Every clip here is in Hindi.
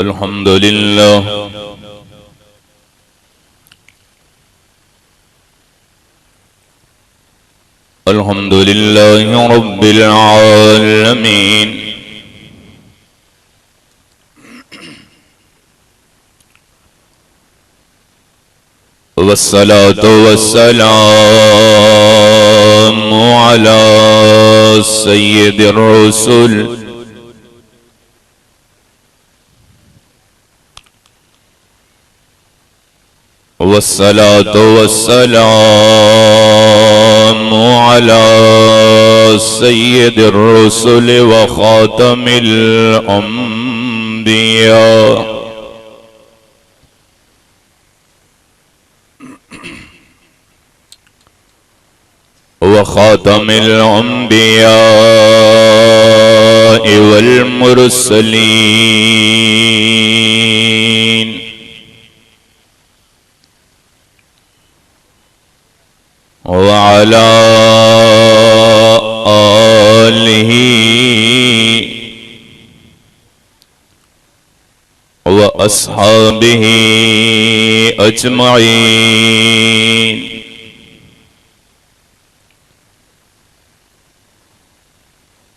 अल्हम्दुलिल्लाह अल्हम्दुलिल्लाहि रब्बिल आलमीन। वस्सलातु वस्सलामु अला सय्यिदिर रसूल वस्सलातु वस्सलामु अला सय्यिदिर रसूल व खातमिल अंबिया। व खातमिल अंबिया वल मुरसलीन। वअला आलिही व अस्हाबिही अजमईन।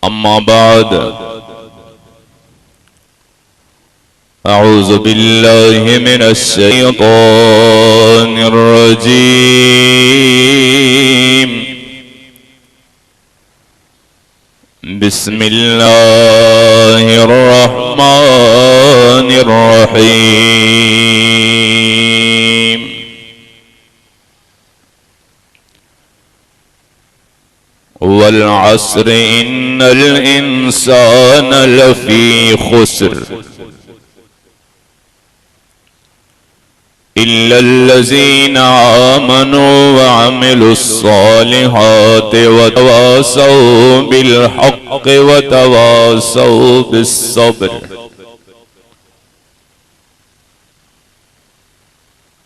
अम्मा बाद अऊज़ु बिल्लाहि मिनश शैतानिर रजीम। बिस्मिल्लाहिर रहमानिर रहीम। वल अस्र इन्नल इंसान लफी खुस्र इल्लल्लज़ीना आमनू व अमिलुस्सालिहाति व तवासौ बिल हक़्क़ि व तवासौ बिस्सब्र।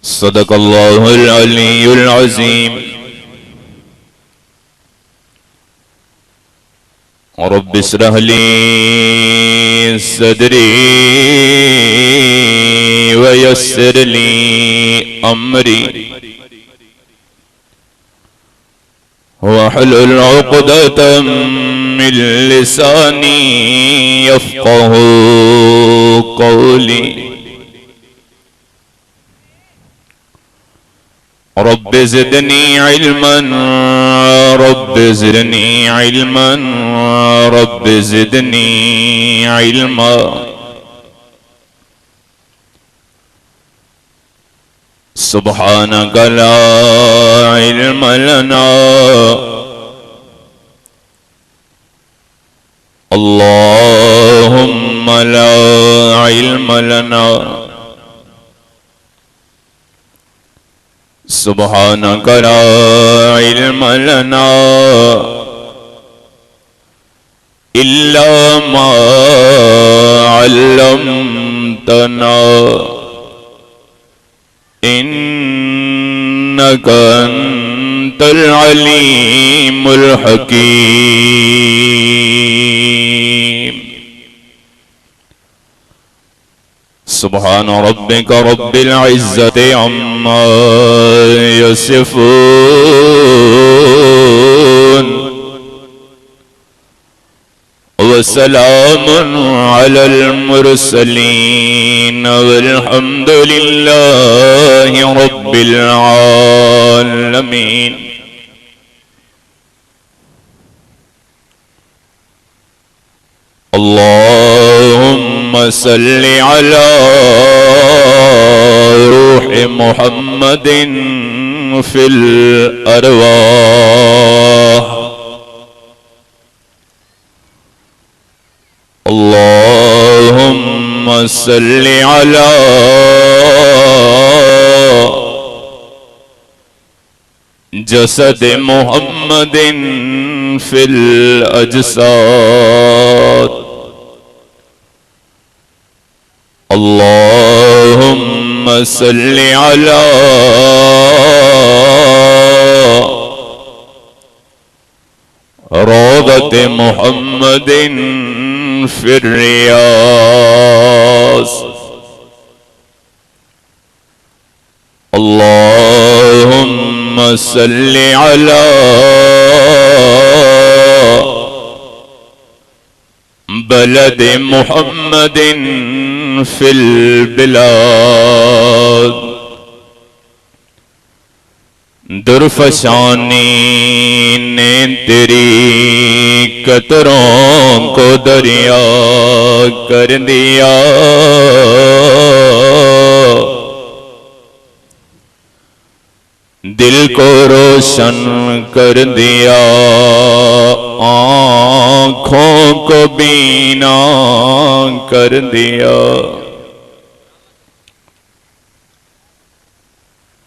सदक़ल्लाहुल अलीयुल अज़ीम। रब्बि इश्रह ली सदरी व यस्सिर ली अमरी वहलुल उक़दतम मिन लिसानी यफ़क़हू क़ौली। Rabbi ज़िदनी इल्मन rabbi ज़िदनी इल्मन rabbi ज़िदनी इल्मा। सुब्हानक ला इल्म लना अल्लाहुम्मा ला इल्म लना। सुब्हानक ला इल्म लना इल्ला मा अल्लमतना इन्नक अंतल अलीमुल हकीम। सुब्हान रब्बिक रब्बिल इज़्ज़ति अम्मा यसिफून व सलामुन अलल मुरसलीन वल्हम्दुलिल्लाहि रब्बिल आलमीन। अल्लाहुम्मा सल्लि अला रूहि मुहम्मदिन फिल अरवाह। अल्लाहुम्मा सल्लि अला जसद मुहम्मदिन फिल अजसाद। अल्लाहुम्मा सल्लि अला रौदत मुहम्मदिन फिर रियाज़। अल्लाहुम्मा सल्लि अला बलद मुहम्मदिन फिल बिलाद। दुर्फशानी ने तेरी कतरों को दरिया कर दिया, दिल को रोशन कर दिया, आँखों को बीना कर दिया।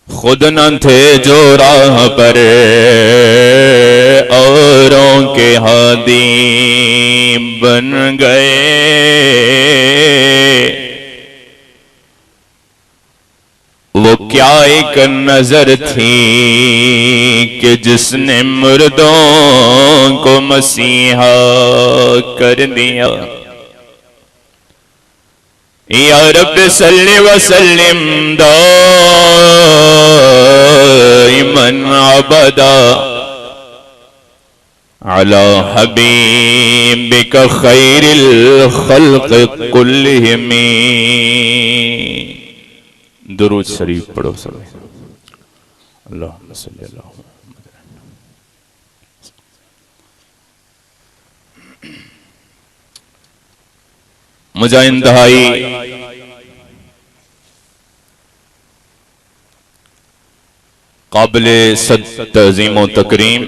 खुद न थे जो राह पर औरों के हादी बन गए, वो क्या एक नजर थी कि जिसने मुर्दों को मसीहा कर दिया। या रब सल्लि व सल्लिम दाइमन अबदा अला हबीबिका खैरिल खल्क़ कुल्लिहिम। दुरूद शरीफ पढ़ो सब। अल्लाहुम्मा सल्लि अला मुझे इंतहाई काबिले तज़ीम व तकरीम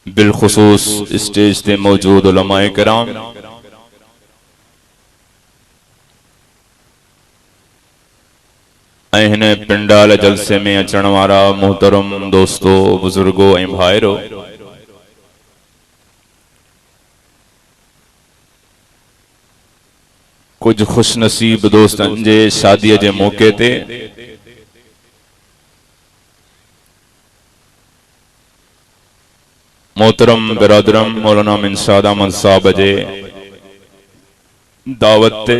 बिलखुसूस स्टेज पे मौजूद उलमाए किराम, ऐं पिंडाल जलसे में अचण वारा मोहतरम दोस्तों, बुजुर्गो ऐं भाइरो, कुछ खुश नसीब दोस्तन जे शादी के मौके ते मोहतरम बिरादरम मौलाना मिनसाद अहमद साहब जे दावत ते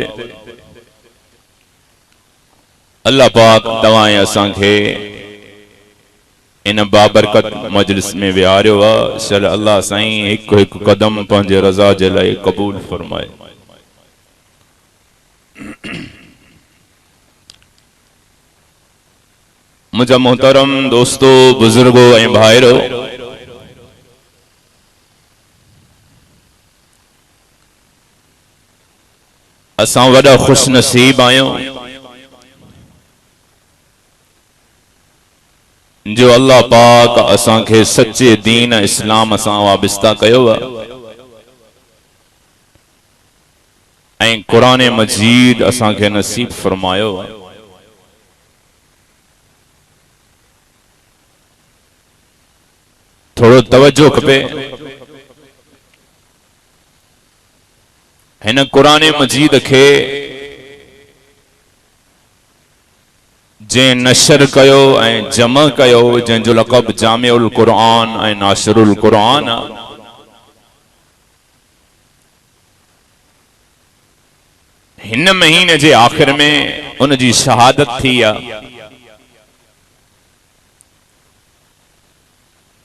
अल्लाह पाक दवाएं असांखे इन बाबरकत मजलिस में विहारियो आहे। चल अल्लाह साईं हिकु हिकु कदम पंहिंजे रज़ा जे लाइ क़बूल फरमाए। मुझा मोहतरम दोस्तों, बुजुर्गो ऐं भाइरो, असां वॾा खुश नसीब आहियूं जो अल्लाह पाक असांखे सच्चे दीन इस्लाम सां वाबिस्ता कयो आहे ऐं क़ुरान मजीद असांखे नसीब फरमायो आहे। थोड़ो तवज्जो खपे। हिन क़ुरान मजीद के जे नशर कयो ऐं जमा कयो, जंहिंजो लक़ब जामिउल क़ुरान ऐं नाशिरुल क़ुरान आहे, हिन महीने जे आखिर में उन जी शहादत थी आहे।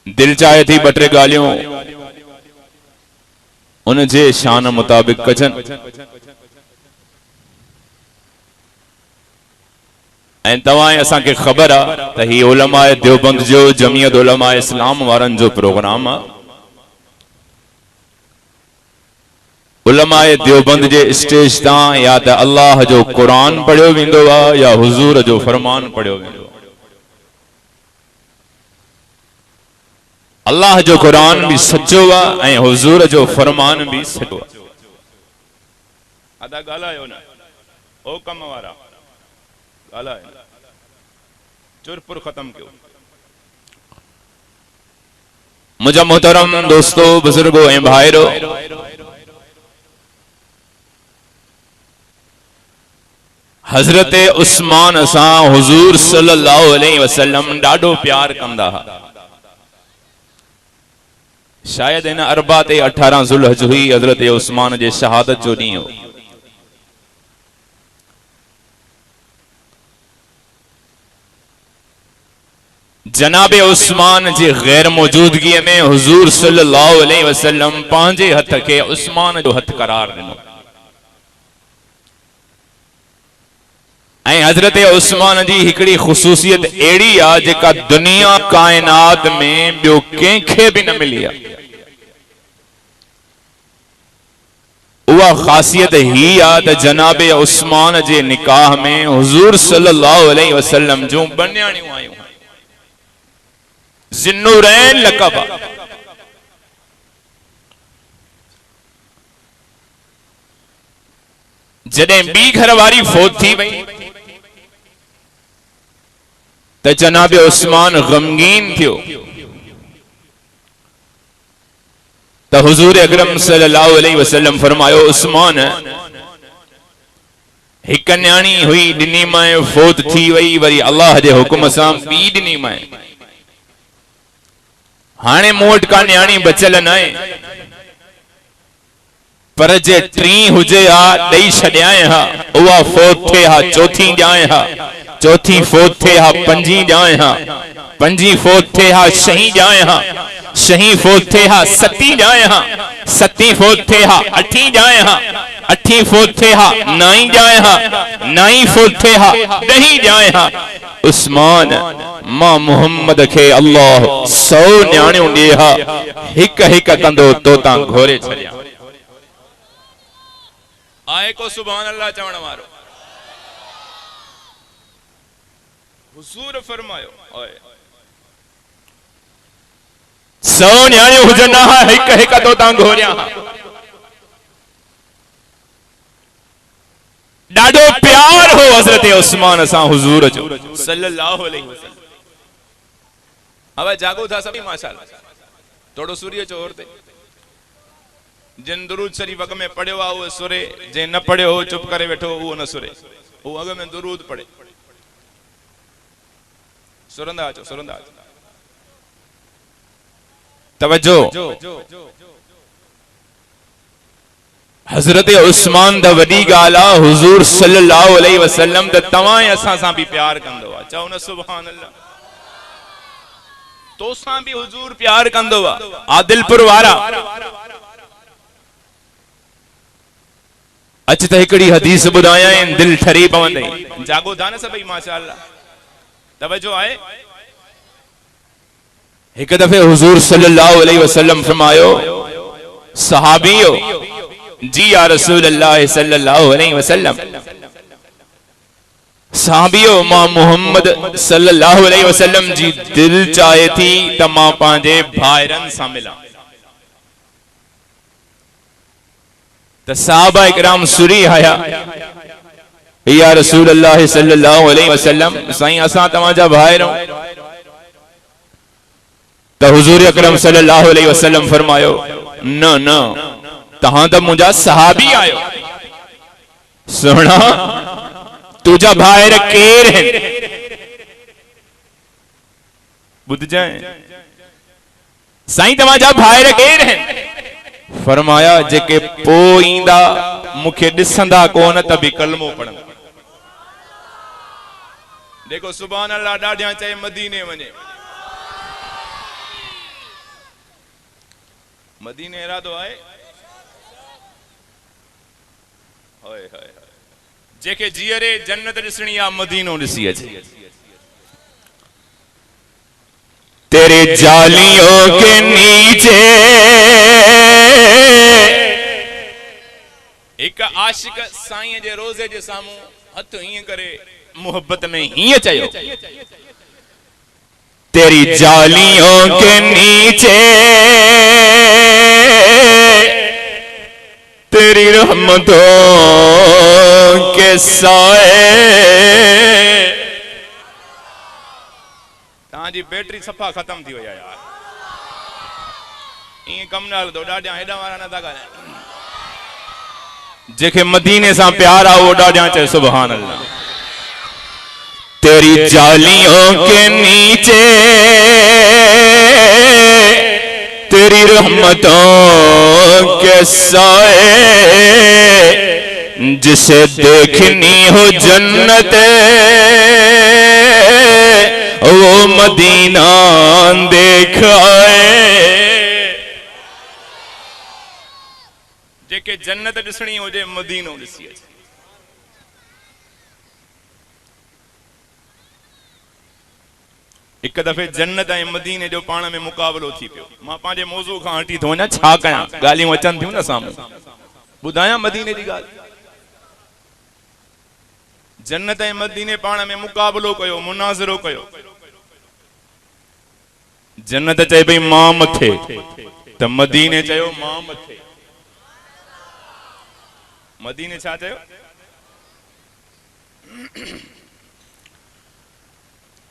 दिल चाहे थी ॿ टे ॻाल्हियूं उन जे शान मुताबिक कजन। ऐं तव्हां असांखे ख़बर आहे त ही उलमाए देवबंद जो जमियत उलमाए इस्लाम वारनि जो प्रोग्राम आहे। उलमाए देवबंद जे स्टेज तां या त अल्लाह जो क़ुरान पढ़ियो वेंदो आहे या हुज़ूर जो फरमान पढ़ियो वेंदो आहे। अल्लाह जो क़ुरान भी सच्चो आहे ऐं हुज़ूर जो फरमान भी सच्चो आहे। अदा ॻाल्हायो न ओ कम वारा ॻाल्हायो, चुरपुर ख़त्म कयो। मुझा मोहतरम दोस्तों, बुजुर्गो ऐं भाइरो, हज़रत उस्मान सां हुज़ूर सल्लल्लाहु अलैहि वसल्लम ॾाढो प्यार कंदा हुआ। शायद इन अरबा ते 18 ज़ुल्हज हुई, हज़रत उस्मान जे शहादत जो ॾींहुं हो। जनाबे उस्मान जी गैर मौजूदगी में हुजूर सल्लल्लाहु अलैहि वसल्लम पांजे हथ के उस्मान जो हथ करार दिनो ऐं हजरत उस्मान जी हिकड़ी ख़ुसूसियत एड़ी आ जेका दुनिया कायनात में बियो कंहिंखे भी न मिली आ। उहा ख़ासियत ही आ त जनाबे उस्मान जे निकाह में हुजूर सल्लल्लाहु अलैहि वसल्लम जो बन्याणियूं आयूं ज़िन्नुरैन लक़ब जॾहिं ॿी घरवारी फौत थी वई त जनाबे उस्मान गमगीन थियो त हुजूर अकरम सल्लल्लाहु अलैहि वसल्लम फरमायो उस्मान हिक न्याणी हुई ॾिनी माए फौत थी वई वरी अल्लाह जे हुक्म सां ॿी ॾिनी माए हाणे मूं वटि का न्याणी बचियल न आहे पर जे टी हुजे हा ॾेई छॾियां हा उहा फौत थिए हा चौथी ॼाए हा चौथी फौत थिए हा पंजी ॼाए हा पंजी फौत थिए हा छहीं ॼाए हा छहीं फौत थिए हा सती ॼाए हा सती फौत थिए हा अठी ॼाए हा अठी फौत थिए हा नाई ॼाए हा नाई फौत थिए हा ॾहीं ॼाए हा उस्मान मां मोहम्मद के अल्लाह 100 न्याणियों ॾे हा हिक हिक कंदो तो तां घोरे छॾिया आए को सुभान अल्लाह चवण वारो हुजूर फरमायो ओए 100 न्याणियों हुजन हा हिक हिक तो तां घोरिया ॾाढो प्यार हो हजरत उस्मान सां हुजूर जो सल्लल्लाहु अलैहि वसल्लम। अब जागो था सभी माशाअल्लाह थोड़ो सूर्य चोर ते जिन दुरूद शरीफ अग में पढ़ियो आ वो सुरे जे न पढ़ियो हो चुप करे बैठो वो न सुरे वो अग में दुरूद पढ़े सुरंदा अचो तवज्जो हजरत उस्मान द वडी गाला हुजूर सल्लल्लाहु अलैहि वसल्लम द तवां असां सां भी प्यार कंदो आ चओ न सुभान अल्लाह तो सां भी हुजूर प्यार कंदो आ आदिलपुर वारा अच त हिकड़ी हदीस बुधाया दिल ठरी पवंदे जागो था न सभई माशाअल्लाह तवज्जो आहे एक दफे हुजूर सल्लल्लाहु अलैहि वसल्लम फरमायो सहाबियो जी या रसूल अल्लाह सल्लल्लाहु अलैहि वसल्लम सहाबियो मां मोहम्मद सल्लल्लाहु अलैहि वसल्लम जी दिल चाहे थी त मां पांजे भाइरन सां मिलां त सहाबा इकराम सुरी आया या रसूल अल्लाह सल्लल्लाहु अलैहि वसल्लम साईं असां तव्हांजा भाइर आहियूं त हुजूर अकरम सल्लल्लाहु अलैहि वसल्लम फरमायो न न तहां त मुंहिंजा सहाबी आयो सुना तुझा भाइर केर है बुध जाए साईं तव्हांजा भाइर केर है फरमाया जेके पो ईंदा मुखे ॾिसंदा कोन त बि कलमो पढ़ंदा देखो सुभान अल्लाह ॾाढियां चए मदीने वञे मदीने इरादो आहे होए होए जेके जीअरे जन्नत ॾिसणी आ मदीनो ॾिसी अचे तेरे जालियों के नीचे एक आशिक साईं जे रोज़े जे सामू हथ हीअं करे मोहब्बत में हीअं चयो तेरी जालियों के नीचे तेरी रहमतों के साए ताजी बैटरी सफा खत्म थी वई यार ईअं कम न हलंदो ॾाढा हेॾा वारा न था ॻाल्हाइनि जेके मदीने से प्यार आ वो ॾाढा चए सुभान अल्लाह तेरी जालियों के नीचे तेरी रहमतों के साए जिसे देखनी हो जन्नत वो मदीना देख आए। जेके जन्नत ॾिसणी हुजे मदीनो ॾिसी अचे। एक दफ़े जन्नत ऐं मदीने जो पाण में मुक़ाबलो थी पियो। मां पंहिंजे मौज़ू खां हटी थो वञा, छा कयां, ॻाल्हियूं अचनि थियूं न साम्हूं। ॿुधायां मदीने जी ॻाल्हि। जन्नत ऐं मदीने पाण में मुक़ाबलो कयो, मुनाज़रो कयो। जन्नत चए भई मां मथे, त मदीने चयो मां मथे। मदीने छा चयो?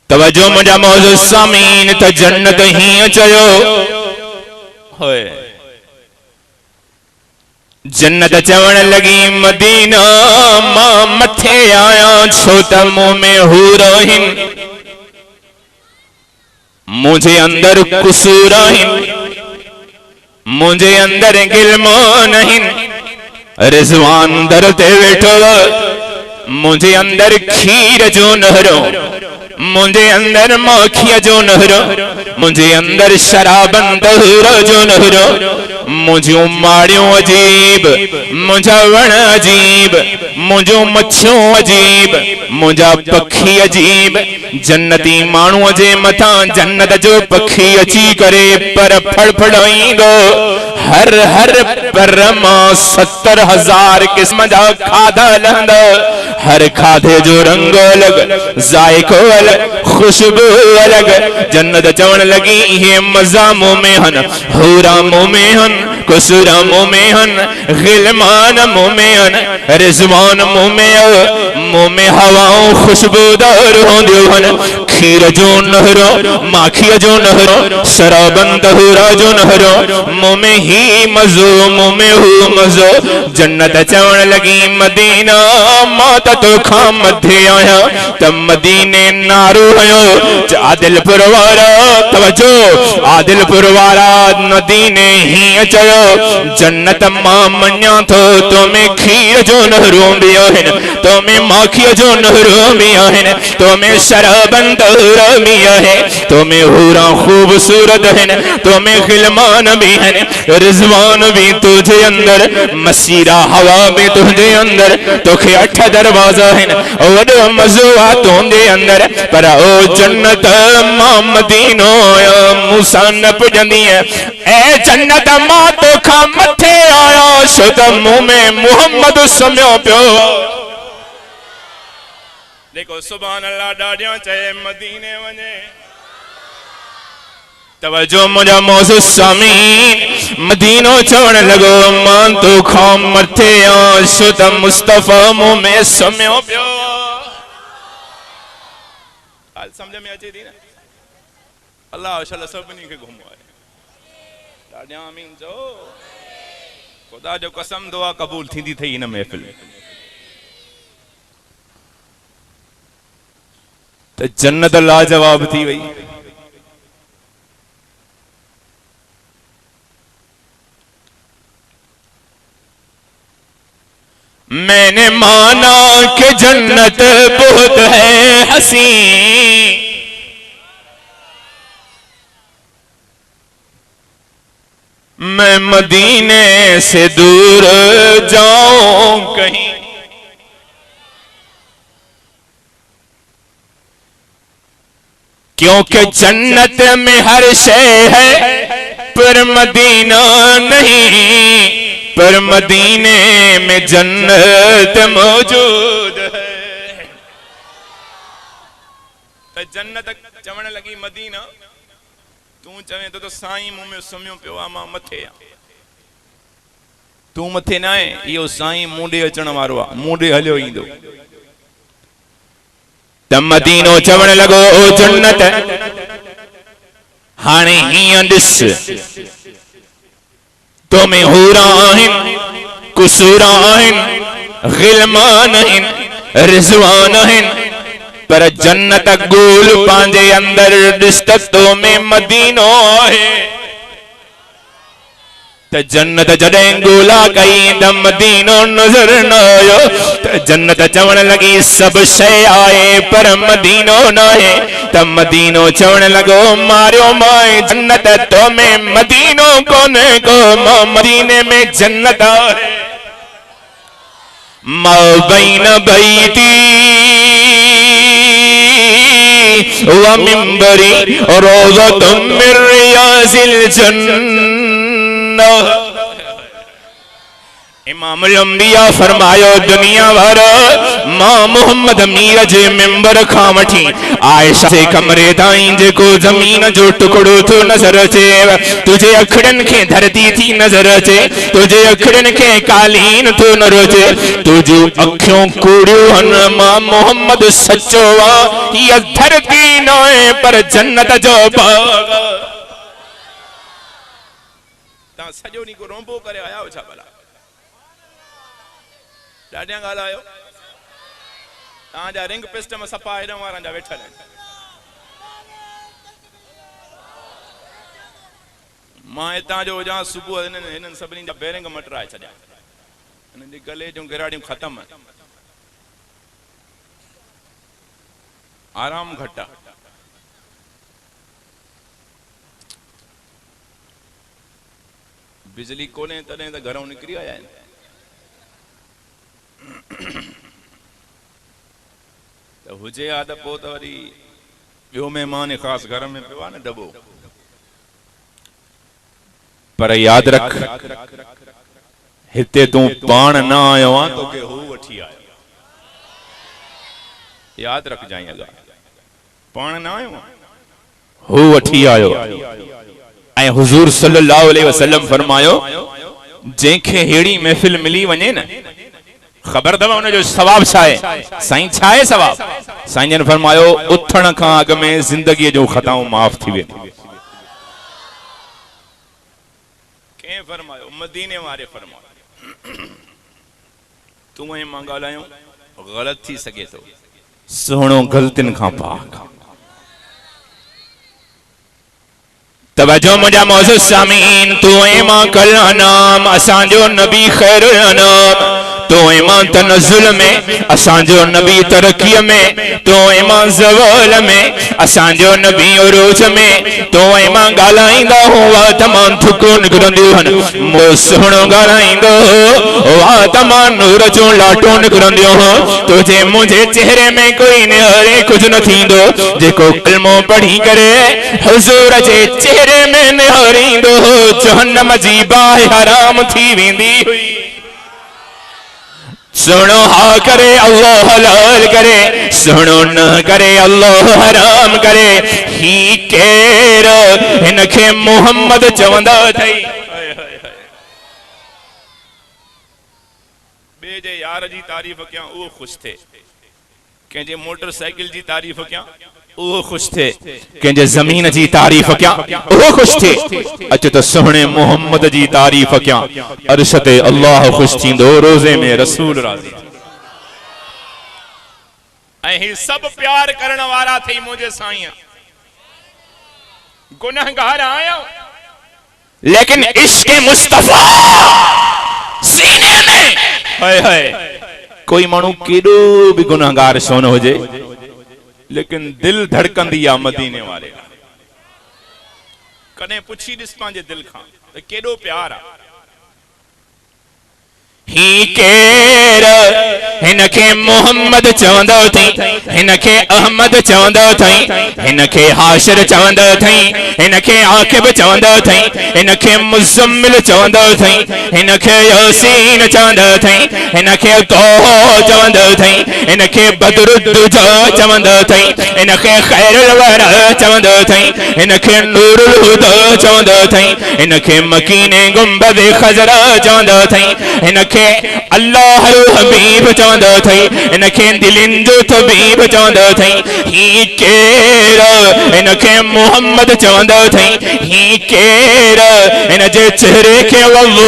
तवज्जो मुंहिंजा मौज़ूद सामीन, त जन्नत हीअं चयो होए। जन्नत चवण लगी मदीना मां मथे आया, छो त मुंह में हूर आहिनि, मुंहिंजे अंदर कुसूर आहिनि, मुंहिंजे अंदर गिलमान आहिनि। रिज़वान दर ते वेठो, मुंहिंजे अंदर खीर जो नहरो, मुंहिंजे अंदर माखीअ जो नहरो, मुंहिंजे अंदर शराबन तहूर जो नहरो। मुंहिंजूं माड़ियूं अजीब, मुंहिंजा वण अजीब, मुंहिंजूं मच्छियूं अजीब, मुंहिंजा पखी अजीब। जन्नती माण्हूअ जे मथां जन्नत जो पखी अची करे पर फड़फड़ाईंदो। हर हर पर मां 70,000 किस्म जा खाधा लहंदा। हर खाधे जो रंग अलग, जायको अलग, खुशबू अलग। जन्नत चवण लगी ये मजा मुंह में हन, हूरा मुंह में हन, कुसूरा मुंह में हन, गिलमान मुंह में हन, रिज़वान मुंह में, मुंह में हवाओं खुशबूदार होंदियूं हन। खीर जो नहरो, माखीअ जो नहरो, शराबन तहूरा जो नहरो। मुंह में ही मज़ो, मुंह में हू मज़ो। जन्नत चवण लगी मदीना मां त तोखां मथे आया, त मदीने नारो हयो आदिलपुर वारा। तवज्जो, आदिलपुर वारा मदीने हीअं चयो, जन्नत मां मञा थो तो में खीर जो नहरो बि आहिनि, तो में माखीअ जो नहरो बि आहिनि, तो में शराबन तहूरा बि आहे, तो में हूरा खूबसूरत आहिनि, तो में गिलमान भी आहिनि, रिज़वान भी तुझे अंदर, मसीरा हवा भी तुझे अंदर। तोखे 8 दरवाजा आहिनि, वॾो मज़ो आहे तुंहिंजे अंदर। पर ओ जन्नत मां मदीनो आया, मूंसां न पुॼंदी। ऐ जन्नत मां तोखां मथे आया, छो त मुंह में मुहम्मद सम्यो पियो। देखो सुभान अल्लाह, ॾाढियां चए मदीने वञे। तवज्जो मुंहिंजा मौज़ूद सामीन, मदीनो चवण लॻो मां तोखां मथे आहियां, छो त मुस्तफ़ा मुंह में सम्यो पियो। समझ में अचे थी न? अल्लाह अशल सभिनी खे घुमो आहे। ॾाढियां आमीन चओ। ख़ुदा जो कसम दुआ क़बूल थींदी थई इन महफ़िल। त जन्नत लाजवाब थी वई। मैंने माना कि जन्नत बहुत है हसी, मैं मदीने से दूर जाऊं कहीं। क्योंकि जन्नत में हर शय है पर मदीना नहीं, पर मदीने में जन्नत मौजूद है। तो जन्नत चवण लगी मदीना, तू चवे तो साईं मुंह में सम्यो पियो आ, मां मथे आ। तू मथे ना आहे, इहो साईं मूंडे अचण वारो आ, मूंडे हलियो ईंदो। त मदीनो चवण लॻो ओ जन्नत हाणे हीअं ॾिस, तो में हूरा आहिनि, कुसूरा आहिनि, गिलमान आहिनि, रिज़वान आहिनि, पर जन्नत गोल पंहिंजे अंदर ॾिस त तो में मदीनो आहे। त जन्नत जॾहिं ॻोल्हा कई त मदीनो नज़र न आयो त जन्नत चवण लगी सब शइ आहे पर मदीनो न आहे त मदीनो चवण लॻो मारियो माए जन्नत तो में मदीनो कोन्हे को मां मदीने में जन्नत आहे मा बैन बैती व मिंबरी रोज़तुम मिन रियाज़िल जन्नह। इमामुल अंबिया फरमायो दुनिया भर मां मोहम्मद मीर जे मिंबर खां वठी आयशा जे कमरे ताईं जेको ज़मीन जो टुकड़ो थो नज़र अचे तुझे अखड़नि खे धरती थी नज़र अचे तुझे अखड़नि खे कालीन थो नज़र अचे तुझियूं अखियूं कूड़ियूं हन मां मोहम्मद सचो आहे हीअ धरती न आहे पर जन्नत जो बाग़। तव्हां सॼो ॾींहुं को रोंबो करे आया हो छा भला ॾाढियां ॻाल्हायो तव्हांजा रिंग पिस्ट में सफ़ा हेॾनि वारनि जा वेठल आहिनि मां हितां जो हुजां सुबुह हिननि सभिनी जा बेरिंग मटराए छॾिया हिननि जी गले जूं गिराड़ियूं ख़तम आराम घटि आहे बिजली कोन्हे तॾहिं त घरों निकिरी आया आहिनि त हुजे हा त पोइ त वरी ॿियो महिमान ख़ासि घर में पियो आहे न दॿो पर यादि रख हिते तूं पाण न आयो आहे तोखे हू वठी आयो यादि रख जाई अॻा पाण न आयो हू वठी आयो ऐं हुज़ूर सल्लल्लाहु अलैहि वसल्लम फरमायो जंहिंखे अहिड़ी महफ़िल मिली वञे न खबर अथव उनजो सवाब छा आहे साईं छा आहे सवाब साईं जन फरमायो उथण खां अॻु में ज़िंदगीअ जूं ख़ताऊं माफ़ थी वेंदियूं कंहिं फरमायो मदीने वारे फरमायो तूं ऐं मां ॻाल्हायूं ग़लति थी सघे थो सुहिणो ग़लतियुनि खां पाक तवज्जो मुंहिंजा मौजूद सामीन तू ऐं मां कल अनाम असांजो नबी ख़ैरुल अनाम तो ईमान तनज़ुल में असांजो नबी तरक्कीअ में तो ईमान ज़वाल में असांजो नबी उरूज में तो ईमान ॻाल्हाईंदा हुआ तमाम थुकूं निकिरंदियूं आहिनि मो सुहिणो ॻाल्हाईंदो हुआ तमाम नूर जूं लाटूं निकिरंदियूं तुझे मुंहिंजे चेहरे में कोई निहारे कुझु न थींदो जेको कलमो पढ़ी करे हुज़ूर जे चेहरे में निहारींदो जहन्नम जी बाहि हराम थी वेंदी हुई सुनो हा करे अल्लाह हलाल करे सुनो न करे अल्लाह हराम करे ही केर हिनखे मोहम्मद चवंदा अथई ॿिए जे यार जी तारीफ़ कयां उहो ख़ुशि थिए कंहिंजे मोटरसाइकिल जी तारीफ़ कयां उहो ख़ुशि थिए कंहिंजे ज़मीन जी तारीफ़ कयां उहो ख़ुशि थिए अच त सुहिणे मोहम्मद जी तारीफ़ कयां अर्श ते अल्लाह ख़ुशि थींदो रोज़े में रसूल राज़ी ऐं ही सभु प्यार करण वारा थई मुंहिंजे साईं गुनहगार आहियो लेकिन इश्क़ मुस्तफ़ा सीने में हाय हाय कोई माण्हू केॾो बि गुनहगार छो न हुजे लेकिन दिल धड़कंदी आहे मदीने वारे कॾहिं पुछी ॾिस पंहिंजे दिल खां त केॾो प्यार आहे ही केर हिनखे मोहम्मद चवंदो अथई हिनखे अहमद चवंदो अथई हिनखे हाशिर चवंदो अथई हिनखे आकिब चवंदो अथई हिनखे मुज़म्मिल चवंदो अथई हिनखे यासीन चवंदो अथई हिनखे तोह चवंदो अथई हिनखे बदरुद्दुजा चवंदो अथई हिनखे खैरुल वरा चवंदो अथई हिनखे नूरुल हुदा चवंदो अथई हिनखे मकीने गुंबद खज़रा चवंदो अथई हिनखे अल्लाह हबीब चवंदो चवंदो थई इनखे दिलिन जो तबीब चवंदो थई ही केर इनखे मोहम्मद चवंदो थई ही केर इन जे चेहरे के वल्लो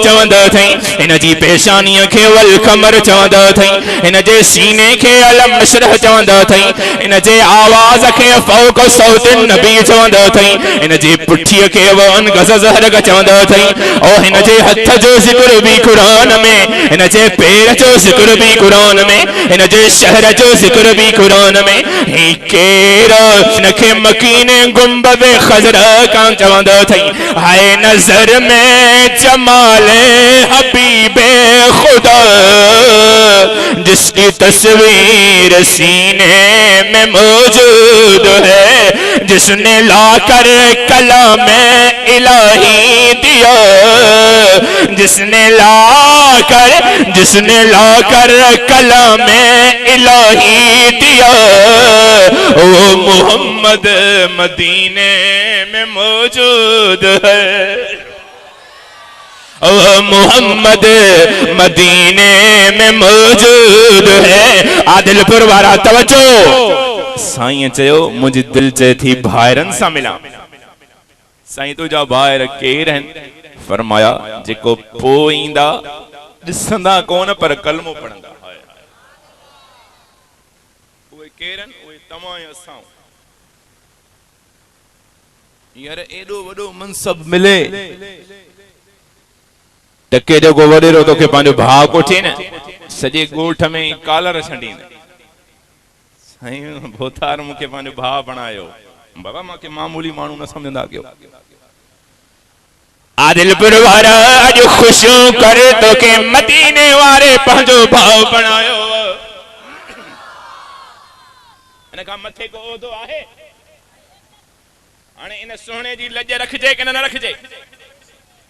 चवंदो थई इन जी पेशानी के वल कमर चवंदो थई इन जे सीने के अलम नशरह चवंदो थई इन जे आवाज के फौक सौत नबी चवंदो थई इन जी पुठी के वन गज़ज़हर चवंदो थई ओ इन जे हथ जो जिक्र भी कुरान में इन जे पैर जो जिक्र भी कुरान में इन जे शहर जो जिक्र भी कुरान में ही केर इनखे मकीने गुंबद खजरा का चवंदो थई हाय नजर में जमाल हबीबे खुदा जिसकी तस्वीर सीने में मौजूद है जिसने लाकर कलाम इलाही दिया जिसने लाकर कलाम इलाही दिया वो मोहम्मद मदीने में मौजूद है मोहम्मद मदीने में मौजूद है आदिलपुर वारा तवज्जो साईं चयो मुझे दिल चे थी भाइरन सा मिला साईं तुझा भाइर केर हैं फरमाया जेको पोईंदा दिसंदा कोन पर कलमो पढ़ंदा ओए केरन ओए तमाम असां यार एडो वडो मनसब मिले टके जो वडेरो तो के पांजो भाव कोठे न सजे गोठ में कालर छंडीन साईं भोतार मुके पांजो भाव बनायो बाबा मां के मामूली मानू न समझंदा कयो आदिलपुर वारा अज खुशियों कर तो के मदीने वारे पांजो भाव बनायो इनका मथे को ओदो आहे हाने इन सोने जी लज रखजे के न रखजे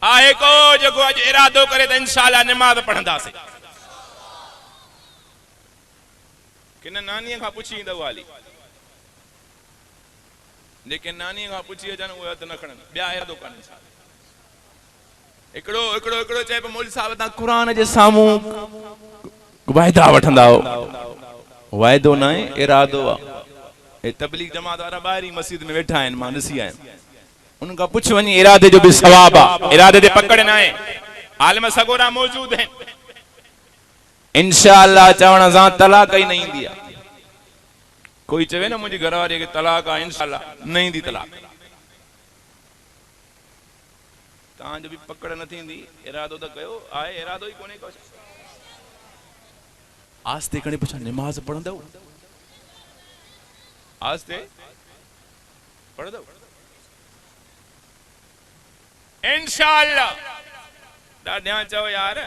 आहे को जो अज इरादो करे तो इंशाअल्लाह नमाज पढ़ंदा से किन नानी का पूछी इंदो वाली लेकिन नानी का पूछी जन वो हथ न खणन बिया इरादो कन एकड़ो एकड़ो एकड़ो चे पे मौलवी साहब ता कुरान जे सामू वायदा वठंदा हो वायदो ना है इरादो आ ए तबलीग जमात वाला बाहरी मस्जिद में बैठा हैं मां नसी आए उनका पूछ वनी इरादे जो भी सवाब आ इरादे दे पकड़ ना है आलम सगोरा मौजूद हैं इंशाअल्लाह चवण सा तलाक ही नहीं दिया कोई चवे ना मुझे घरवारी के तलाक आ इंशाअल्लाह नहीं दी तलाक तां जो भी पकड़ न थींदी इरादो तो कयो आए इरादो ही कोने को आस्ते कने पुछा नमाज पढ़ंदो आस्ते पढ़दो इंशाअल्लाह ॾाढा चओ यार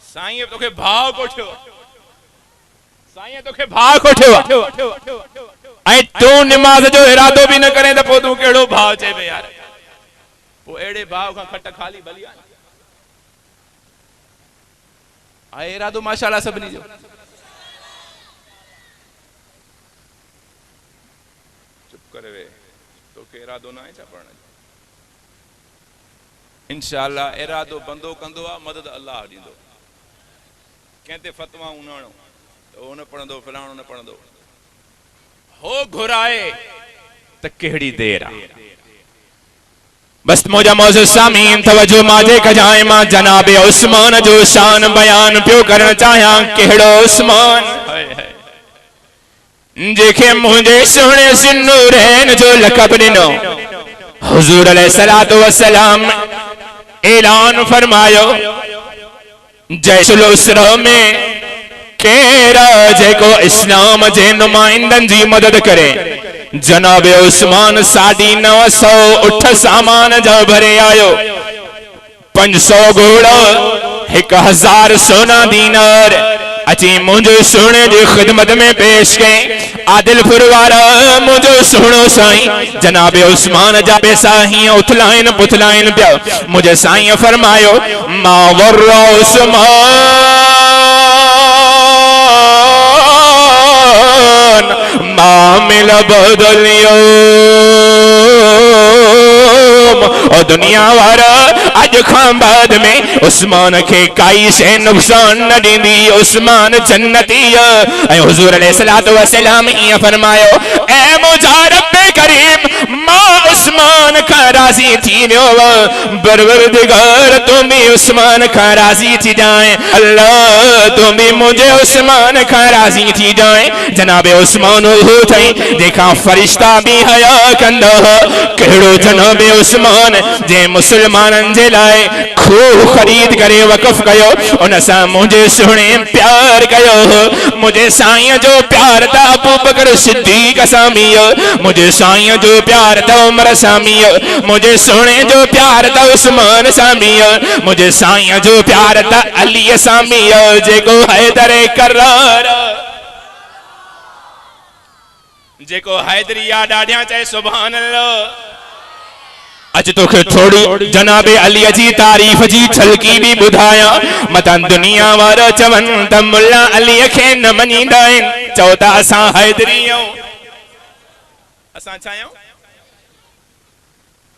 साईं तोखे भाव कोठियो साईं तोखे भाव कोठियो ऐं तू नमाज जो इरादो भी न करे त पोइ तू केड़ो भाव चइबे यार पोइ एड़े भाव खां खट खाली भलिया आहे इरादो माशाअल्लाह सभिनी जो चुप करे वे तोखे इरादो न आहे छा पढ़ण इंशाअल्लाह इरादो बंदो कंदो आ मदद अल्लाह दींदो कहते फतवा उनाणो तो न पढ़ंदो फलाणो न पढ़ंदो हो घुराए त केड़ी देर आ बस मौजा मौजूद सामीन तवज्जो माजे कजाए मां जनाब उस्मान जो शान बयान पियो करण चाहया केड़ो उस्मान जेके मुझे सोने सिन्नूरैन जो लक़ब दिनो हुजूर अलैहिस्सलातु वस्सलाम ऐलान फरमायो जैशुल उसरा में केरा जेको इस्लाम जे नुमाइंदन जी मदद करे जनाब उस्मान 950 उठ सामान जो भरे आयो 500 घोड़ा 1000 सोना दीनार अची मुझे सोने की खिदमत में पेश कई आदिलपुर वाला मुझे सुनो साईं जनाब उस्मान जा पैसा ही उथलाइन पुथलाइन पिया मुझे साईं फरमायो मा वर्रा उस्मान मामिल बदलियो और दुनिया वारा अज खां बाद में उस्मान के काई से नुकसान न दींदी उस्मान जन्नती ऐ हुजूर अलैहिस्सलातु वस्सलाम ये फरमायो ए मुझा रब्बे करीम मां उस्मान का राजी थी नो परवरदिगार तुम भी उस्मान का राजी थी जाए अल्लाह तुम भी मुझे उस्मान का राजी थी जाए जनाबे उस्मान हो थई देखा फरिश्ता भी हया कंदा केड़ो जनाबे उस्मान जे मुसलमानन जे लाए खूह खरीद करे वक़फ कयो उन सा मुझे सुने प्यार कयो मुझे साईं जो प्यार था अबू बकर सिद्दीक सामी मुझे साईं जो प्यार था उमर सामी मुझे सुने जो प्यार था उस्मान सामी मुझे साईं जो प्यार था अली सामी जेको हैदर करार जेको हैदरिया डाडिया चाहे सुभान अल्लाह अज तो थोड़ी जनाबे अली जी तारीफ जी छलकी भी बुधाया मतां दुनिया वारा चवन त मुल्ला अली खे न मनींदा आहिन चौथा असां हैदरी आहियूं असां छा आहियूं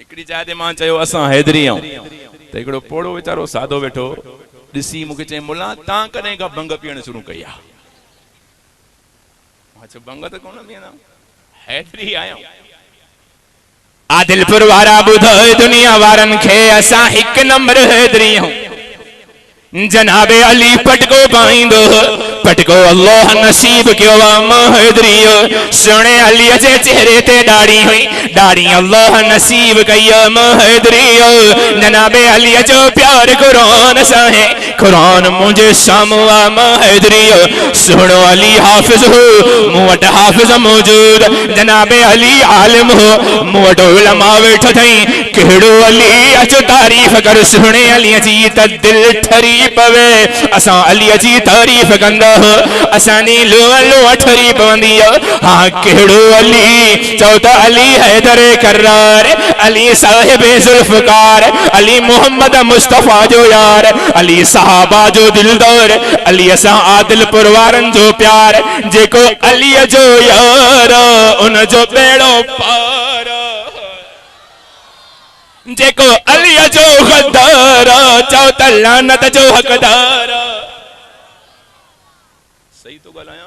हिकड़ी जाइ ते मां चयो असां हैदरी आहियूं त हिकड़ो पोड़ो वीचारो सादो वेठो ॾिसी मूंखे चई मुल्ला तां कॾहिं खां भंग पीअण शुरू कई आहे मां चयो भंग त कोन पीअंदा हैदरी आहियूं आदिलपुर वारा बुधो दुनिया वारन खे असां हिक नंबर हैदरी आहियूं जनाबे अली पटको पाईंदो पटको अल्लाह नसीब क्यों हैदरी सुने अली जे चेहरे ते दाढ़ी हुई दाढ़ी अल्लाह नसीब कई हैदरी जनाबे अली जो प्यार कुरान सा है कुरान मुझे सामवा हैदरी सुनो अली हाफिज हो मुवट हाफिज मौजूद जनाबे अली आलिम हो मुवट उलमा वेठो थई केड़ो अली अचो तारीफ कर सुने अली जी त दिल ठरी पवे असा अली जी तारीफ कंदा असानी लो लो ठरी पवंदी हां केड़ो अली चौथा अली हैदर करार अली साहिब जुल्फकार अली मोहम्मद मुस्तफा जो यार अली सहाबा जो दिलदार अली असा आदिलपुर वारन जो प्यार जेको अली जो यार उन जो बेड़ो पार जेको अली जो गद्दार चौथा लानत जो हकदार सही तो गलाया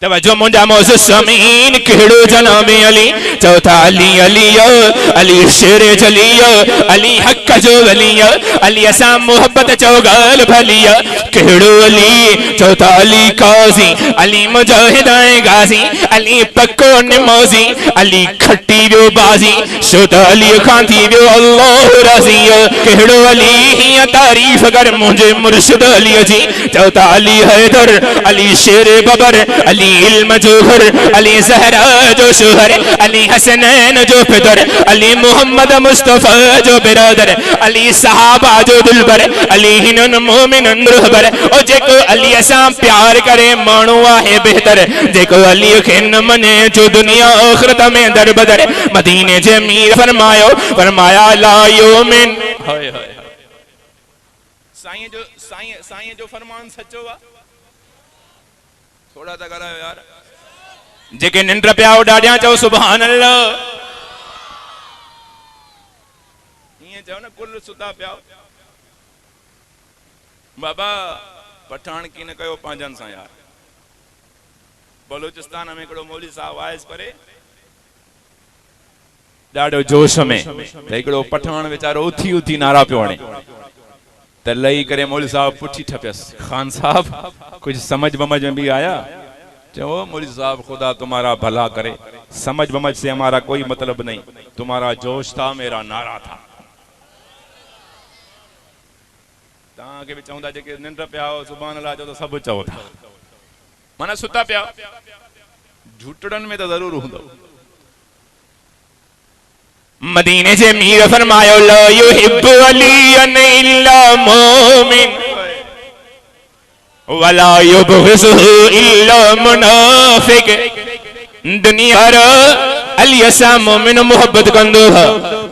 तवज्जो मुंजा मौजूद समीन केड़ो जनाबे अली चौथा अली अली अली शेर जली अली हक जो वली अली असा मोहब्बत चौगाल भली केड़ो अली चौथा अली काजी अली मुजाहिद गाजी अली पक्को नमाजी अली खट्टी जो बाजी शोता अली खांती जो अल्लाह राजी केड़ो अली ही तारीफ कर मुझे मुर्शिद अली जी चौथा अली हैदर अली शेर बबर अली इल्म जो घर अली ज़हरा जो शोहर अली हसनैन जो फितर अली मोहम्मद मुस्तफा जो बिरादर अली सहाबा जो दिलबर अली हिनन मोमिनन रहबर ओ जेको अली असा प्यार करे मानो आहे बेहतर जेको अली खे न मने जो दुनिया आखिरत में दरबदर मदीने जे मीर फरमाया ला युमिन हाय हाय साईं जो फरमान सच्चो वा थोड़ा सा करायो यार जेके निंड पिया डाडिया चो सुभान अल्लाह ये चो ना कुल सुता पिया बाबा पठान की न कयो पांजन सा यार बलूचिस्तान में एकड़ो मौलवी साहब आयस परे डाडो जोश में एकड़ो पठान बेचारो उथी उथी नारा पियो हणे त लई करे मौलवी साहब पुठी ठपियस खान साहब कुछ समझ बमझ में भी आया चलो मौलवी साहब खुदा तुम्हारा भला करे समझ बमझ से हमारा कोई मतलब नहीं तुम्हारा जोश था मेरा नारा था ताके भी चौंदा जेके निंड पिया हो सुभान अल्लाह जो तो सब चओ था माना सुता पिया झूठड़न में तो जरूर हुंदो मदीने से मीर फरमायो ला युहिब्बु अलियन इल्ला मोमिन वला युबग़िज़ुहु इल्ला मुनाफ़िक़ दुनिया अली असा मोमिन मोहब्बत कंदो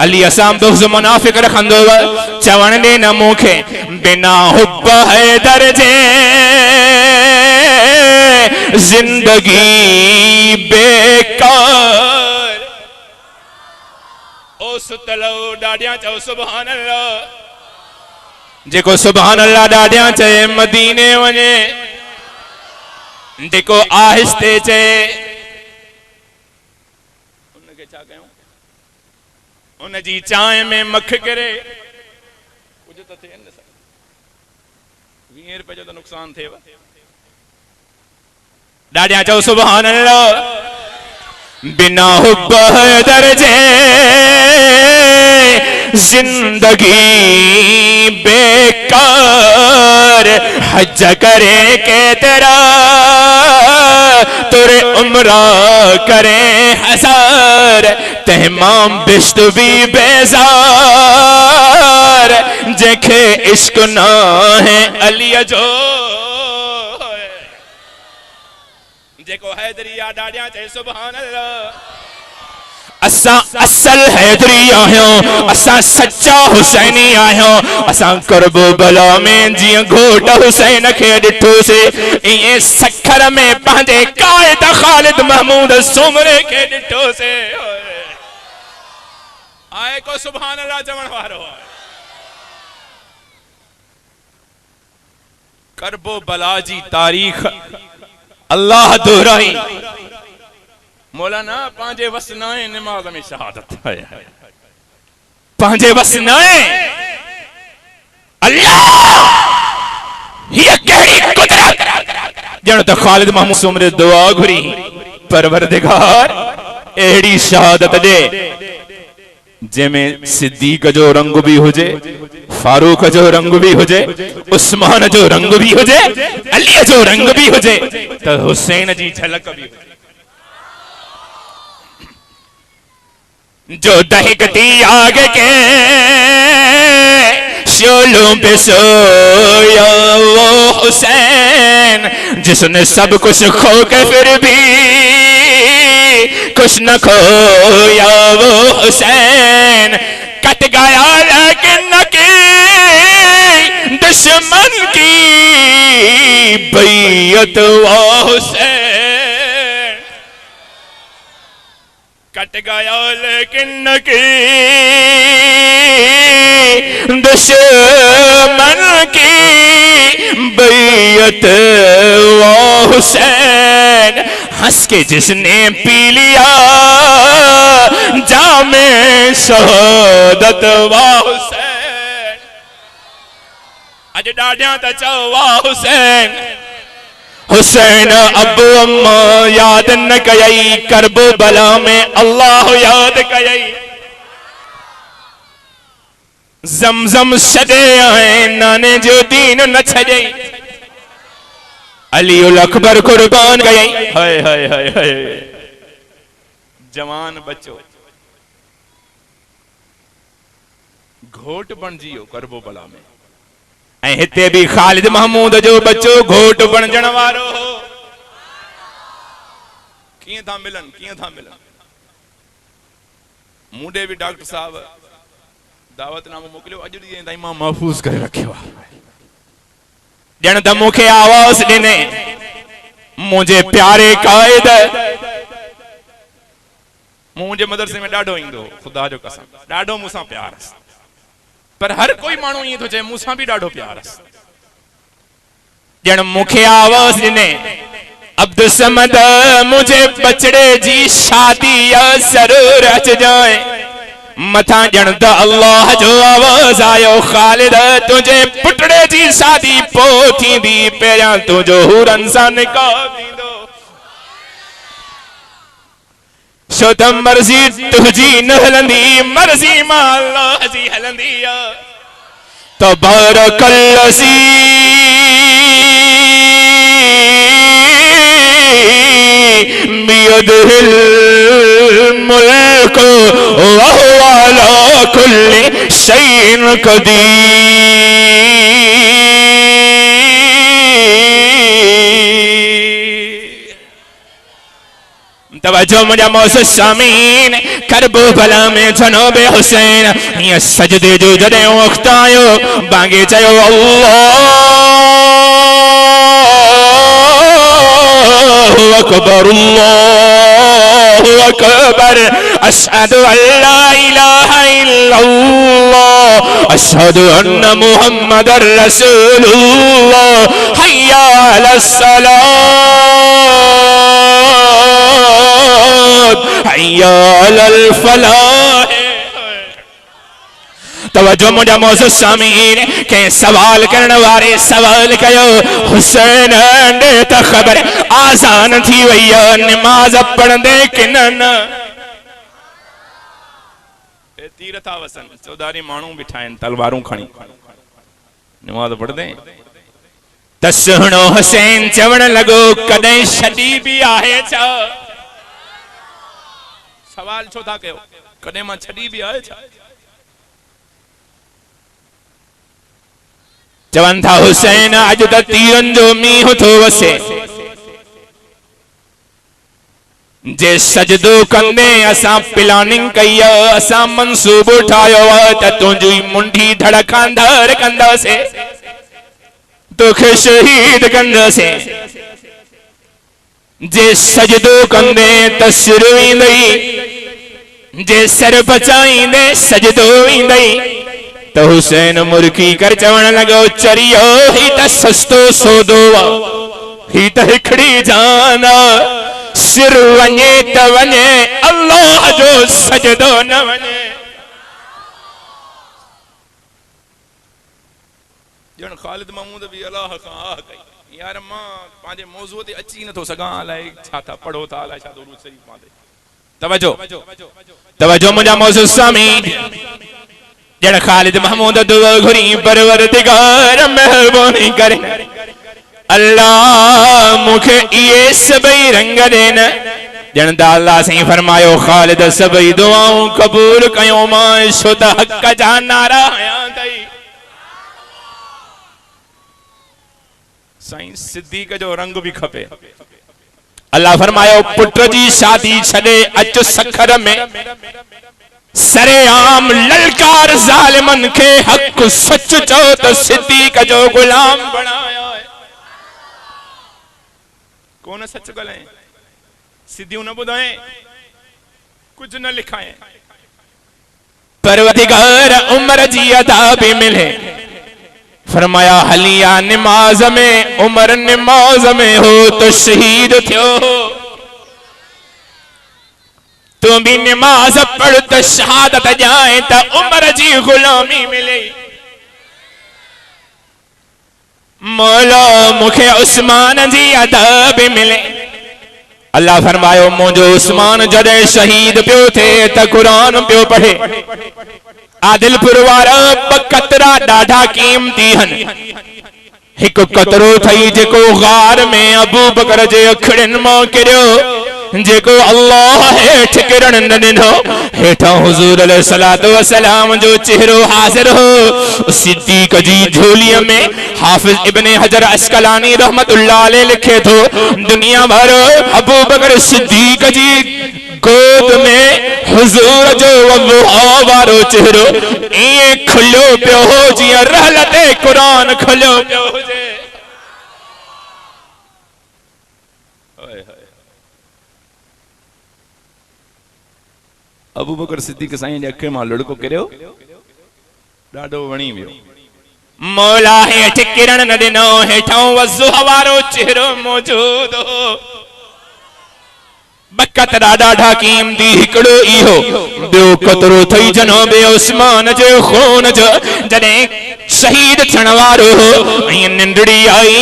अली असा बुग़्ज़ मुनाफ़िक़ रखंदो चवण दे न मूंखे बिना हुब्ब हैदर जे जिंदगी बेकार सुतलो डाडिया चओ सुभान अल्लाह जेको सुभान अल्लाह डाडिया चए मदीने वञे जेको आहिस्ते चए उनके छा कयूं उन जी चांहि में मख करे कुछ तो थे न 20 रुपए जो तो नुकसान थे डाडिया चओ सुभान अल्लाह बिना हुब्ब हैदर जे जिंदगी बेकार हज करे के तेरा तुरे उम्रा करे हजार तहमाम बिश्त भी बेजार जेखे इश्क ना है अली जो जेको हैदरी आ डाडिया चए सुभान अल्लाह असा असल हैदरी आहियो असा सच्चा हुसैनी आहियो असा करबला में जिया घोट हुसैन के डिठो से ये सखर में पंहिंजे कायद खालिद महमूद सुमरे के डिठो से आए को सुभान अल्लाह चवण वारो करबला जी तारीख अल्लाह दोहराई मौलाना पांजे वस नाए नमाज में शहादत है पांजे वस नाए अल्लाह ये केड़ी कुदरत जण तो खालिद महमूद सुमरे दुआ घुरी परवरदिगार एड़ी शहादत दे जेमें सिद्दीक जो रंग भी हुजे फारूक जो रंग भी हुजे उस्मान जो रंग भी हुजे अली जो रंग भी हुजे तो हुसैन जी झलक भी हुजे जो दहकती आग के शोलों पे सोया वो हुसैन जिसने सब कुछ खो के फिर भी कुछ न खोया वो हुसैन कट गया लेकिन न की दुश्मन की बैयत वो हुसैन कट गया लेकिन न की दुश्मन की बैयत वो हुसैन हंस के जिसने पी लिया जामे शहादत वाह हुसैन अज डाडिया तो चओ वाह हुसैन हुसैन अबू अम्मा याद न कयई करबला में अल्लाह याद कयई जमजम छॾे आए नाने जो दीन न छॾई अली उल अकबर कुर्बान गई हाय हाय हाय हाय जवान बच्चो घोट बन जियो करबला में ऐं हिते भी खालिद महमूद जो बच्चो घोट बणजण वारो हो कीअं था मिलन मुंडे भी डॉक्टर साहब दावतनामो मोकिलियो अॼु ॾींहं ताईं मां महफ़ूज़ करे रखियो आहे ॼण त मूंखे आवाज़ ॾिने मुंहिंजे प्यारे कायद मुंहिंजे मदरसे में ॾाढो ईंदो ख़ुदा जो कसम ॾाढो मूंसां प्यार पर हर कोई माण्हू ईअं थो चए मूंसां बि ॾाढो प्यार ॼण मूंखे आवाज़ ॾिने अब्दुल समद मुंहिंजे बचड़े जी शादी ज़रूर अचजांइ मथा ॼण त अल्लाह जो आवाज़ आयो खालिद तुझे पुटड़े जी शादी पो थींदी पहिरियां तुंहिंजो हुरन सां निकाह थींदो छो त मर्ज़ी तुंहिंजी न हलंदी मर्ज़ी मां अल्लाह जी हलंदी तबारकल्लज़ी बियदिहिल मुल्क व हुवा अला कुल्लि शैइन कदीर तवज्जो मुझा मोहसिस सामीन करबला में जनाब हुसैन ये सजदे जो जदे वक्त आयो बांगे चयो अल्लाहु अकबर अल्लाहु अल्लाहु अकबर, अशहदु अल्ला इलाहा इल्लल्लाह, अशहदु अन्ना मुहम्मदर रसूलुल्लाह, हय्या अलस सलात, हय्या अलल फलाह। तवज्जो मुझा मौजूद सामीन के सवाल करने वाले सवाल कयो, हुसैन ने तो खबर आसान थी वैया, नमाज पढ़ दे कि न तीरथा वसन चौधारी मानू बिठाइन तलवारूं खणी नमाज पढ़ दे। तसुणो हुसैन चवण लगो, कदे छड़ी भी आहे छा? सवाल छो था कयो, कदे मां छड़ी भी आहे छा? चवन था हुसैन अज त तीरन जो मींह थो वसे, जे सजदो कंदे असां प्लानिंग कई, असां मंसूबो ठायो त तुंहिंजी मुंडी धड़कांदड़ कंदासीं, तोखे शहीद कंदासीं। जे सजदो कंदे त सिर वेंदई, जे सर बचाईंदे सजदो वेंदई। तो हुसैन मुर्की कर चवण लगो, चरियो ही त सस्तो सौदो, ही त हिकड़ी जान, सिर वने त वने, अल्लाह जो सजदो न वने। जण ख़ालिद महमूद भी अल्लाह का आह कई, यार मां पांजे मौजू ते अची न थो सगां, अलाए छा था पढ़ो था, अलाए छा दुरूद शरीफ मां ते। तवज्जो तवज्जो मुझा मौजू सामी, जड़ खालिद महमूद दुआ घुरी, परवरदिगार मेहरबानी करे, अल्लाह मुखे ये सबई रंग देन। जन अल्लाह से फरमायो, खालिद सबई दुआऊं कबूल कयो मां, शुद्ध हक जा नारा हया तई। साईं सिद्दीक जो रंग भी खपे। अल्लाह फरमायो, पुत्र जी शादी छड़े अच सखर में, सरेआम ललकार जालिमन के, हक सच चो तो सिद्दीक जो गुलाम बनाया है। कौन सच गलाए, सिद्धियों न बुधाए, कुछ न लिखाए। परवरदिगार उम्र जी अता भी मिले, फरमाया हलिया नमाज में, उमर नमाज में हो तो शहीद थियो, तू भी नमाज पढ़ तो शहादत जाए, तो उमर जी गुलामी मिले। मौला मुखे उस्मान जी अदब मिले। अल्लाह फरमायो, मुझो उस्मान जदे शहीद पियो थे त कुरान पियो पढ़े। आदिलपुर वारा कतरा ॾाढा कीमती हन, एक कतरो थई जेको गार में अबू बकर जे अखड़न मां किरियो, जेको अल्लाह हेठ किरण न ॾिनो, हेठा हुजूर अलैहिस्सलातु वस्सलाम जो चेहरो हाजिर हो। सिद्दीक जी झोलीअ में हाफिज इब्ने हजर अस्कलानी रहमतुल्लाह अलैह लिखे थो, दुनिया भर अबू बकर सिद्दीक जी गोद में हुजूर जो वल्लुहा वारो चेहरो इए खुलियो पियो हो, जीअं रहलते कुरान खुलियो पियो हुजे। अबू बकर सिद्दीक साईं जे अखे मां लड़को किरियो, ॾाढो वणी वियो। मौला हेठ किरण न ॾिनो, हेठां वज़ुह वारो चेहरो मौजूद हो। बकतरा ॾाढा कीमती हिकिड़ो इहो, ॿियो कतरो थई जनाबे उस्मान जे खून जो, जॾहिं शहीद थियण वारो हो, ऐं निंडड़ी आई,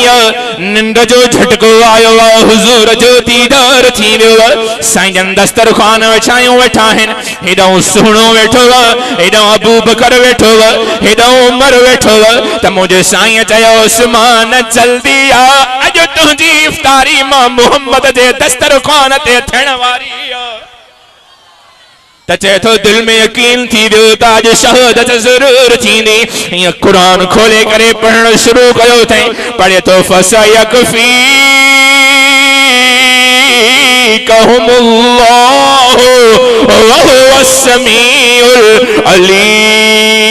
निंड जो झटको आयो, हुजूर जो दीदार थी वियो। साईं जन दस्तरखान विछायूं वेठा आहिनि, हेॾां सुहिणो वेठो, हेॾां अबू बकर वेठो, हेॾां उमर वेठो, त मुंहिंजे साईं चयो, उस्मान जल्दी आ, अॼु तुंहिंजी इफ्तारी मां मुहम्मद जे दस्तरखान ते थियण वारी त चए थो, दिल में यकीन थी वियो त अॼु शहादत ज़रूर थींदी। हीअं क़ुरान खोले करे पढ़ण शुरू कयो अथई, पढ़े थो, फसयकफ़ीकहुमुल्लाहु वहुव अस्समीउल अलीम।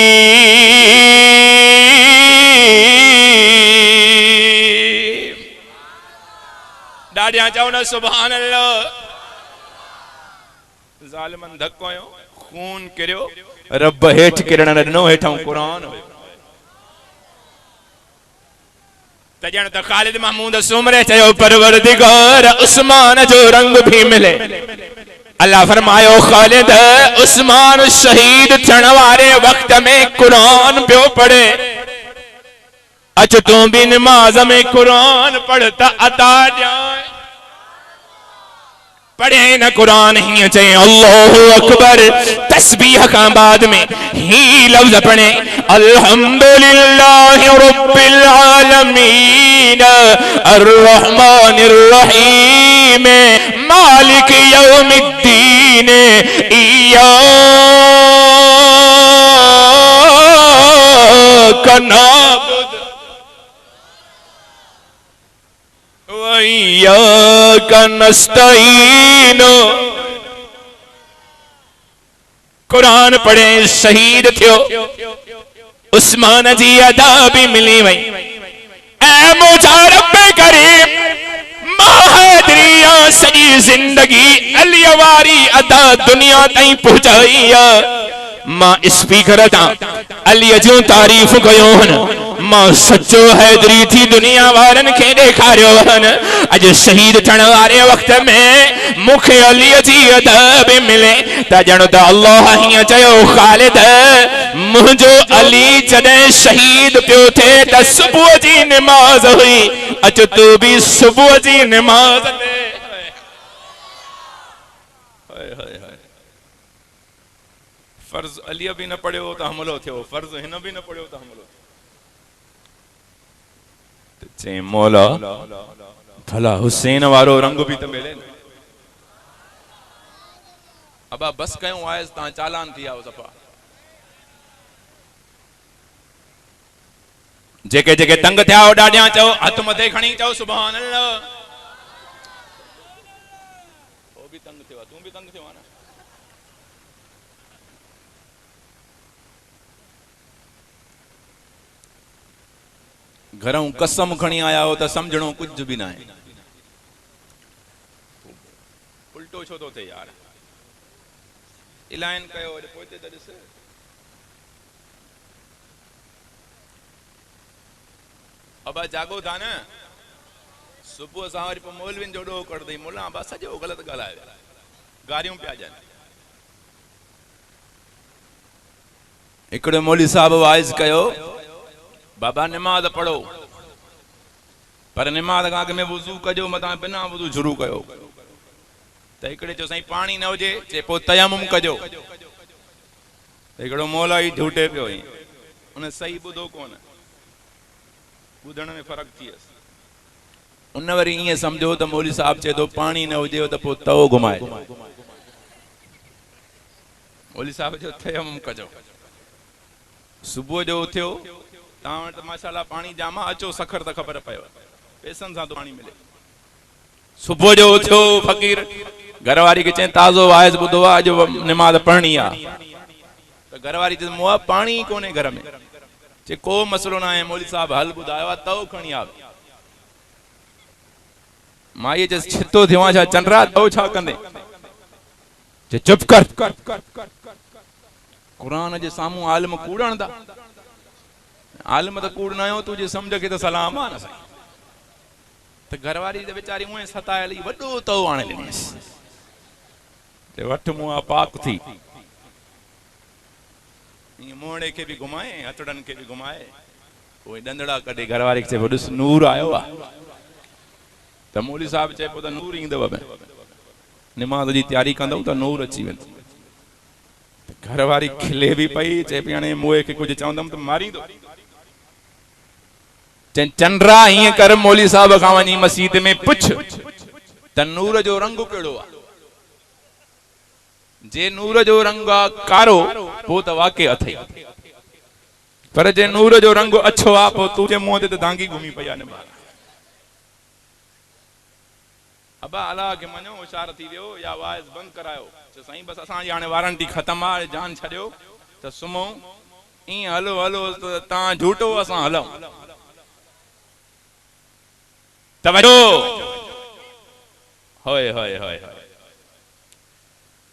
ॾाढियां चवनि सुभान अल्लाह। ज़ालिमन धक्को आयो खून किरियो रब हेठ किरण नो हेठां कुरान हुयो तजण त खालिद महमूद सुमरे चयो परवरदिगार उस्मान जो रंग भी मिले अल्लाह फरमायो खालिद उस्मान शहीद थियण वारे वक्त में कुरान पियो पढ़े अच तू भी नमाज में कुरान पढ़ता अता जाए पढ़े न कुरान ही चाहिए अल्लाहु अकबर तस्बीह का बाद में ही लफ्ज पढ़े अल्हम्दुलिल्लाहि रब्बिल आलमीन अर्रहमानिर रहीम मालिक यौमिद्दीन इय्याका नअबुदु व इय्याका नस्तईन कुरान पढ़े शहीद थियो उस्मान जी अदा भी मिली वई ऐ मुझा रब्बे करीम महादरिया सजी जिंदगी अली वारी अदा दुनिया ताईं पहुंचाई मां स्पीकर ता अली जो तारीफ कयो हन मां सच्चो हैदरी थी दुनिया वारन के देखारियो हन अज शहीद थियण वारे वक्त में मुखे अली जी अदा भी मिले त ॼण त अल्लाह हीअं चयो खालिद मुंहिंजो अली जॾहिं शहीद पियो थे त सुबुह जी नमाज हुई अच तू भी सुबुह जी नमाज ले फर्ज अली भी न पढ़ियो तो हमलो थियो फर्ज हिन भी न पढ़ियो तो हमलो तो चे मौला भला हुसैन वारो रंग भी तो मिले अबा बस कयूं आयस ता चालान थी आओ सफा जेके जेके तंग थिया हो ॾाढिया चओ हथ मथे खणी चओ सुभान अल्लाह ओ भी तंग थियो तू भी तंग थियो ना घरों कसम खणी आया हो तो समझणो कुछ भी ना है उल्टो छो तो थे यार इलाइन कयो पोते त ॾिस अबा जागो था न सुबह सां वरी पोइ मौलविन जो ॾोह कर दई मुला अबा सॼो ग़लति ॻाल्हायो गारियूं पिया ॾियनि हिकिड़े मौलवी साहब वाइज़ कयो बाबा नमाज पढ़ो पर नमाज खां अॻु में वुज़ू कजो मतां बिना वुज़ू शुरू कयो त हिकिड़े चयो साईं पाणी न हुजे चे पोइ तयम्मुम कजो हिकिड़ो मौलवी झूठे पियो उन सही ॿुधो कोन ॿुधण में फ़र्क़ु थी वियसि उन वरी ईअं सम्झो त मौलवी साहब चए थो पाणी न हुजे त पोइ तओ घुमाए मौलवी साहब चयो तयम्मुम कजो सुबुह जो उथियो तव्हां वटि माशाल्लाह पाणी जाम आहे अचो सखर त ख़बर पयो पैसनि सां तो पाणी मिले सुबुह जो उथियो फ़कीर घरवारी खे चई ताज़ो वाइज़ ॿुधो आहे अॼु नमाज़ पढ़णी आहे त घरवारी चई मुआ पाणी कोन्हे घर में चे को मसलो ना है मौलवी साहब हल ॿुधायो आहे तओ खणी आ माई चयसि छितो थियो आहे छा चंडरा तओ छा कंदे चे चुप कर कुरान जे साम्हूं आलिम कूड़ण था आलिम त कूड़ न आयो तुझे समझ के तो सलाम आ न साईं त घरवारी त वेचारी उहे सतायल वॾो तओ आणे ॾिनसि ते वठ मुआ पाक थी ईअं मोहड़े खे बि घुमाए हथड़नि खे बि घुमाए उहे ॾंदड़ा कढे घरवारी खे चए पोइ ॾिस नूर आयो आहे त मौलवी साहब चए पोइ त नूर ईंदव निमाज़ जी तयारी कंदव त नूर अची वेंदो घरवारी खिले भी पई चे पई हाणे मोए खे कुछ चवंदम त मारींदो चंडरा हीअं कर मौलवी साहब खां वञी मस्जिद में पुछ त नूर जो रंग कहिड़ो आहे जे नूर जो रंग आहे कारो पोइ त वाक़ई अथई पर जे नूर जो रंग अछो आहे पोइ तूं जे मुंहं ते त दांगी घुमी पई आहे अबा अलाह खे मञो होशियार थी वियो या वाइज़ बंदि करायो साईं बस असांजी हाणे वारंटी ख़तम आहे जान छॾियो त सुम्हूं ईअं हलो हलो तव्हां झूठो असां हलूं तवजो होए होए होए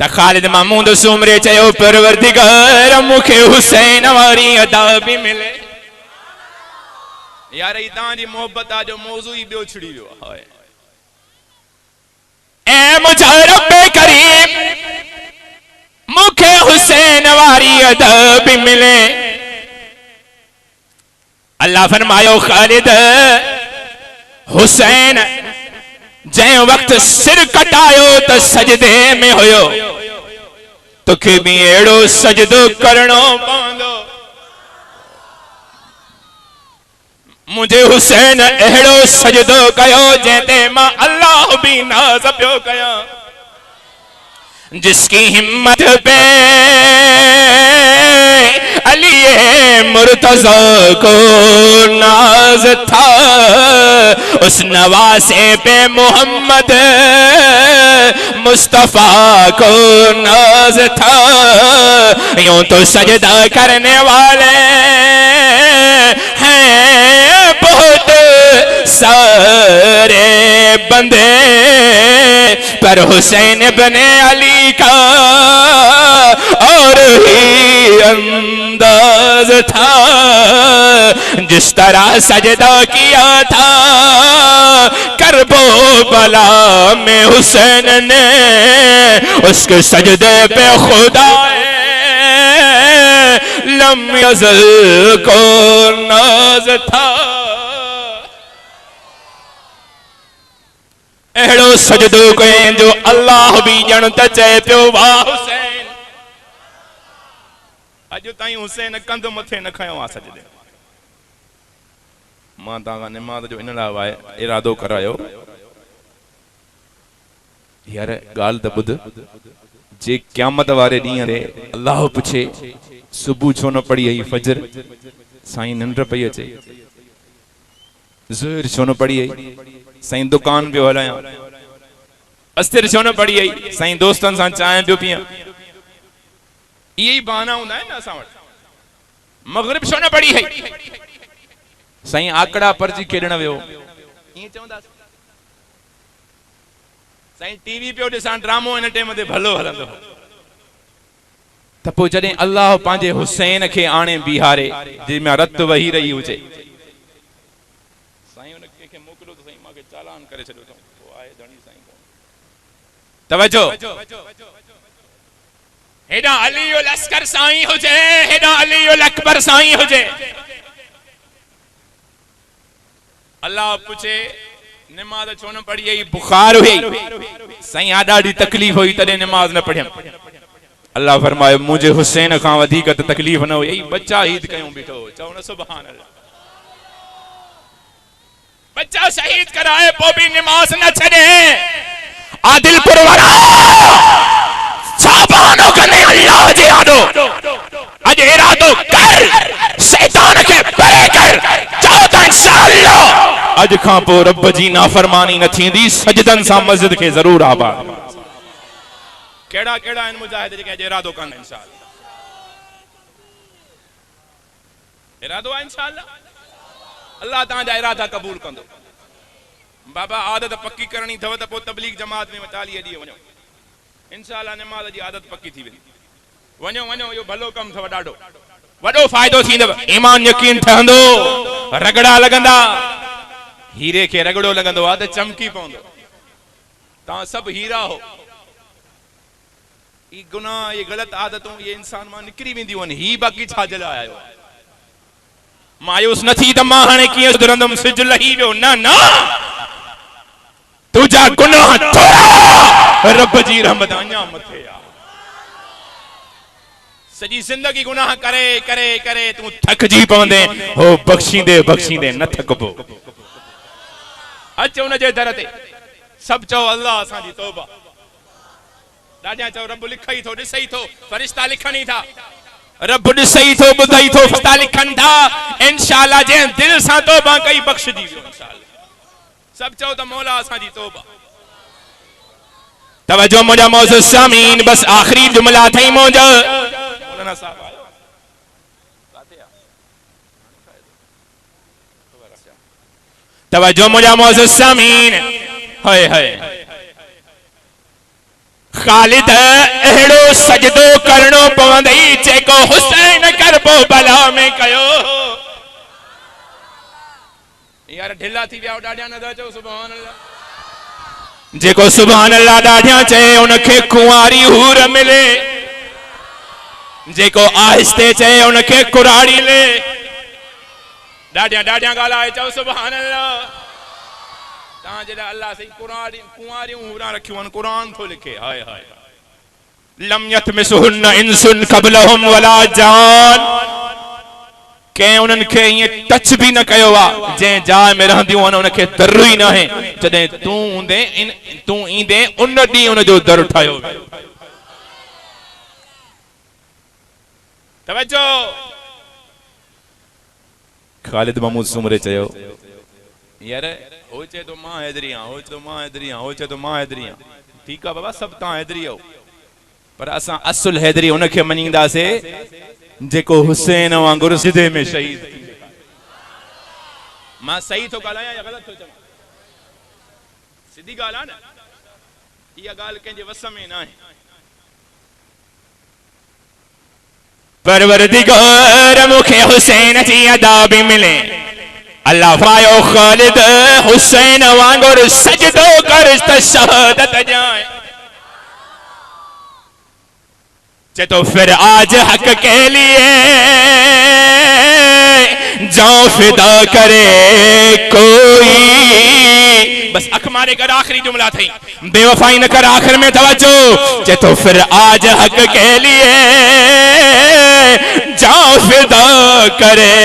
त ख़ालिद महमूद सुमरे चयो परवरदिगार मूंखे हुसैन वारी अदा भी मिले। यार ई तव्हांजी मोहब्बत जो मौज़ू ही ॿियो छिड़ी वियो आहे। ऐ मुंहिंजा रब करीम मूंखे हुसैन वारी अदा भी मिले। अल्लाह फरमायो ख़ालिद हुसैन जै वक्त सिर कटायो तो सजदे में होयो, तोखे भी एड़ो सजदो करणो पवंदो। मुझे हुसैन एड़ो सजदो कयो जैते मां अल्लाह भी नाज़ पियो कया। जिसकी हिम्मत पे अली मुर्तज़ा को नाज था, उस नवासे पे मोहम्मद मुस्तफा को नाज था। यूं तो सजदा करने वाले हैं बहुत सारे बंदे, पर हुसैन इब्ने अली का और ही अंदाज था। जिस तरह सजदा किया था करबला में हुसैन ने, उसके सजदे पे खुदा लम यज़ल को नाज था। एड़ो सजदो करें जो अल्लाह भी जन त चए पियो वाह हुसैन। अॼु ताईं हुसैन कंध मथे न खयो आहे सजदे। मां तव्हां निमाज़ जो इन लाइ इरादो करायो, यार ॻाल्हि त ॿुध, जे क़यामत वारे ॾींहं ते अल्लाह पुछे सुबुह छो न पढ़ी आई फजर, साईं निंड पई अचे। ज़ुहर छो न पढ़ी आई, साईं दुकान पियो हलायां। अस्तिर छो न पढ़ी आई, साईं दोस्तनि सां चांहि पियो पियां। इहे ई बहाना हूंदा आहिनि न असां वटि। मग़रिब छो न पढ़ी आई, साईं आकड़ा परजी खेॾण वियो। ईअं चवंदासीं। साईं टीवी पियो ॾिसां ड्रामो हिन टाइम ते भलो हलंदो। त पोइ जॾहिं अल्लाह पंहिंजे हुसैन खे आणे बीहारे जंहिंमें रत वही रही हुजे, साईं उन कंहिंखे मोकिलियो त साईं मूंखे चालान करे छॾियो अथऊं। पोइ आहे धणी साईं तवजो, हेॾा अली उल अस्कर साईं हुजे, हेॾा अली उल अकबर साईं हुजे। अल्लाह पुछे निमाज़ छो न पढ़ी आई, बुखार हुई साईं, आ ॾाढी तकलीफ़ हुई तॾहिं निमाज़ न पढ़ियम। अल्लाह फरमायो मुझे हुसैन खां वधीक त तकलीफ़ न हुई, बच्चा ईद कयूं बीठो। चओ न सुभान अल्लाह। बच्चा शहीद कराए पोइ भी निमाज़ न छॾे। आदिलपुर वारा साबानो कने अल्लाह जे यादो अॼु इरादो कर, शैतान खे परे कर। चओ त इंशाअल्लाह अॼु खां पोइ रब जी नाफरमानी न थींदी, सजदन सां मस्जिद खे ज़रूर आबाद। केड़ा केड़ा इन मुजाहिद जेके अॼु इरादो कनि इंशाअल्लाह। इरादो आहे इंशाअल्लाह, अल्लाह तव्हांजा इरादा क़बूल कंदो। बाबा आदत पक्की करणी अथव त पोइ तबलीग जमात में 40 ॾींहं वञो, इंशाअल्लाह निमाज़ जी आदत पक्की थी वेंदी। वञो वञो, इहो भलो कमु अथव, ॾाढो वॾो फ़ाइदो थींदव। ईमान यकीन ठहंदो, रगड़ा लॻंदा। हीरे खे रगड़ो लॻंदो आहे त चमकी पवंदो। तव्हां सभु हीरा हो। ये गुनाह, ये गलत आदतों, ये इंसान मां निकरी वेंदियूं आहिनि। ही बाक़ी छा जे लाइ आयो? मायूस न थी त मां हाणे कीअं सुधरंदुमि, सिज लही वियो। न न, तुझा गुनाह थोड़ा, रब जी रहमत अञा मथे आ। सॼी ज़िंदगी गुनाह करे करे करे तूं थकजी पवंदे, हो बख़्शींदे बख़्शींदे न थकबो। अच उन जे दर ते, सभु चओ अल्लाह असांजी तौबा। ॾाढा चओ रब लिखई थो, ॾिसई थो, फरिश्ता लिखनि था। रब ॾिसई थो, ॿुधई थो, फरिश्ता लिखनि था। इंशाअल्लाह जंहिं दिल सां तौबा कई बख़्शजी वियो इंशाअल्लाह। सब चओ त मौला असांजी तौबा। तवज्जो मुंहिंजा मौजूद सामीन, बस आखिरी जुमला थई मौजा। मौलाना साहब आयो, तवज्जो मुंहिंजा मौजूद सामीन। हाय हाय, ख़ालिद अहिड़ो सजदो करणो पवंदई जेको हुसैन करबो भला में कयो। यार ढिला थी विया ॾाढिया न था चओ सुभान अल्लाह। जेको सुभान अल्लाह ॾाढिया चए उनखे कुंवारी हूर मिले, जेको आहिस्ते चए उनखे कुराड़ी ले। ॾाढिया ॾाढिया ॻाल्हाए चओ सुभान अल्लाह। तव्हां जे लाइ अल्लाह सही कुंवारियूं हूरा रखियूं आहिनि, क़ुरान थो लिखे। हाय हाय लम यतमिसहुन्न इंसुन क़बलहुम वला जान। कंहिं उन्हनि खे ईअं टच बि न कयो आहे जंहिं जाइ में रहंदियूं आहिनि उनखे दर ई न आहे। जॾहिं तूं ईंदे उन ॾींहुं उनजो दर ठाहियो। तवज्जो। ख़ालिद महमूद सुमरे चयो यार हो चए तो मां हैदरी आहियां, हो चए तो मां हैदरी आहियां, हो चए तो मां हैदरी आहियां। ठीकु आहे बाबा, सभु तव्हां हैदरी आहियो, पर असां असुल हैदरी उनखे मञींदासीं जेको हुसैन वांगुरु सिधे में शहीद। मां सही थो ॻाल्हायां या ग़लति थो चवां? सिधी ॻाल्हि आहे न, इहा ॻाल्हि कंहिंजे वस में न आहे। परवरदिगार मूंखे हुसैन जी अदा बि मिले। अल्लाह फरमायो ख़ालिद हुसैन वांगुरु सजदो कर त शहादत जाए। तो फिर आज हक के लिए जाओ फिदा करे कोई। बस अख मारे कर आखिरी जुमला थी, बेवफाई न कर आखिर में तवज्जो। तो फिर आज हक के लिए जाओ फिदा करे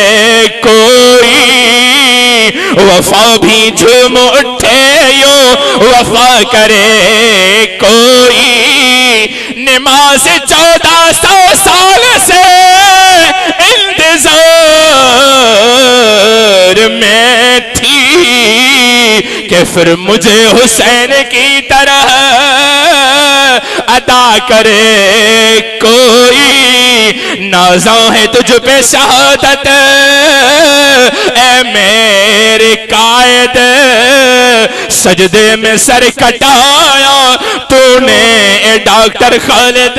कोई। वफा भी झूम उठे यो वफा करे कोई। नमाज 1400 साल से इंतजार में थी कि फिर मुझे हुसैन की तरह अदा करे कोई। नाज़ा है तुझ पे शहादत ए मेरे कायद। सजदे में सर कटाया तूने डॉक्टर खालिद।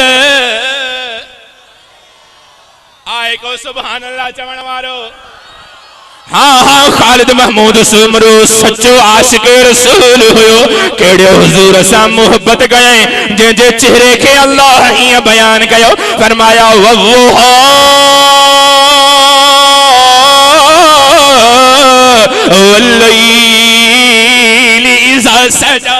आए को सुभान अल्लाह चवण वारो। हाँ हाँ ख़ालिद महमूद सुमरो सच्चो आशिक रसूल हुयो। केड़े हुजूर सां मोहब्बत कयई जंहिंजे चेहरे के अल्लाह हीअं बयान कयो, फरमाया वल्लुहा वल्लैली इज़ा सजा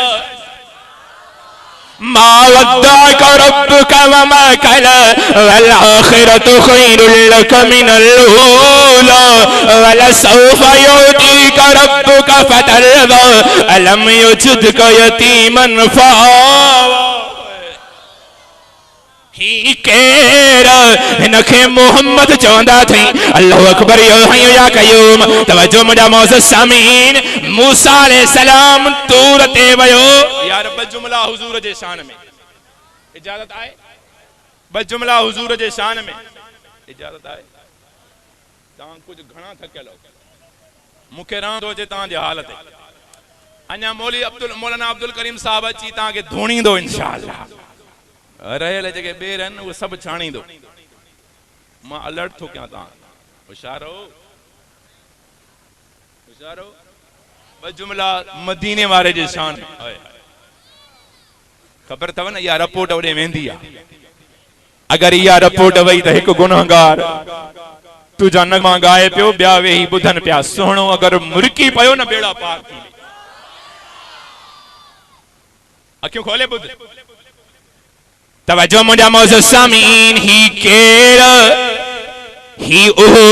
मा वद्दअक रब्बुक वमा कला वल आखिरतु खैरुल लक मिनल ऊला वलसौफ यु'तीक रब्बुक फतरदा अलम युजिदक यतीमन फआवा। ही केरा इनखे मोहम्मद चवंदा थई। अल्लाहु अकबर या हय्यु या कयूम। तवज्जो मुंहिंजा मौज़ूद सामीन। मूसा अलैहिस्सलाम तूर ते वयो। यार ब जुमला हुजूर जे शान में इजाजत आहे। ब जुमला हुजूर जे शान में इजाजत आहे। तव्हां कुछ घणा थकियल हो, मूंखे रहंदो अचे तव्हां जी हालत। अञा मौलाना अब्दुल करीम साहब अची तव्हांखे धोणींदो इंशाअल्लाह। रहेल जेके ॿेर आहिनि उहे सभु छाणींदो। मां अलर्ट थो कयां, तव्हां होशियार हो, होशियार हो। ॿ जुमला मदीने वारे जे शान में। ख़बर अथव न इहा रिपोर्ट ओॾे वेंदी आहे। अगरि इहा रिपोर्ट वई त हिकु गुनहगार तुंहिंजा नगमा ॻाए पियो, ॿिया वेही ॿुधनि पिया सुहिणो। अगरि मुरकी पियो न बेड़ा पार थी। अखियूं खोले ॿुध। तवज्जो मुंहिंजा मौज़ूद सामीन। ही केर ही उहो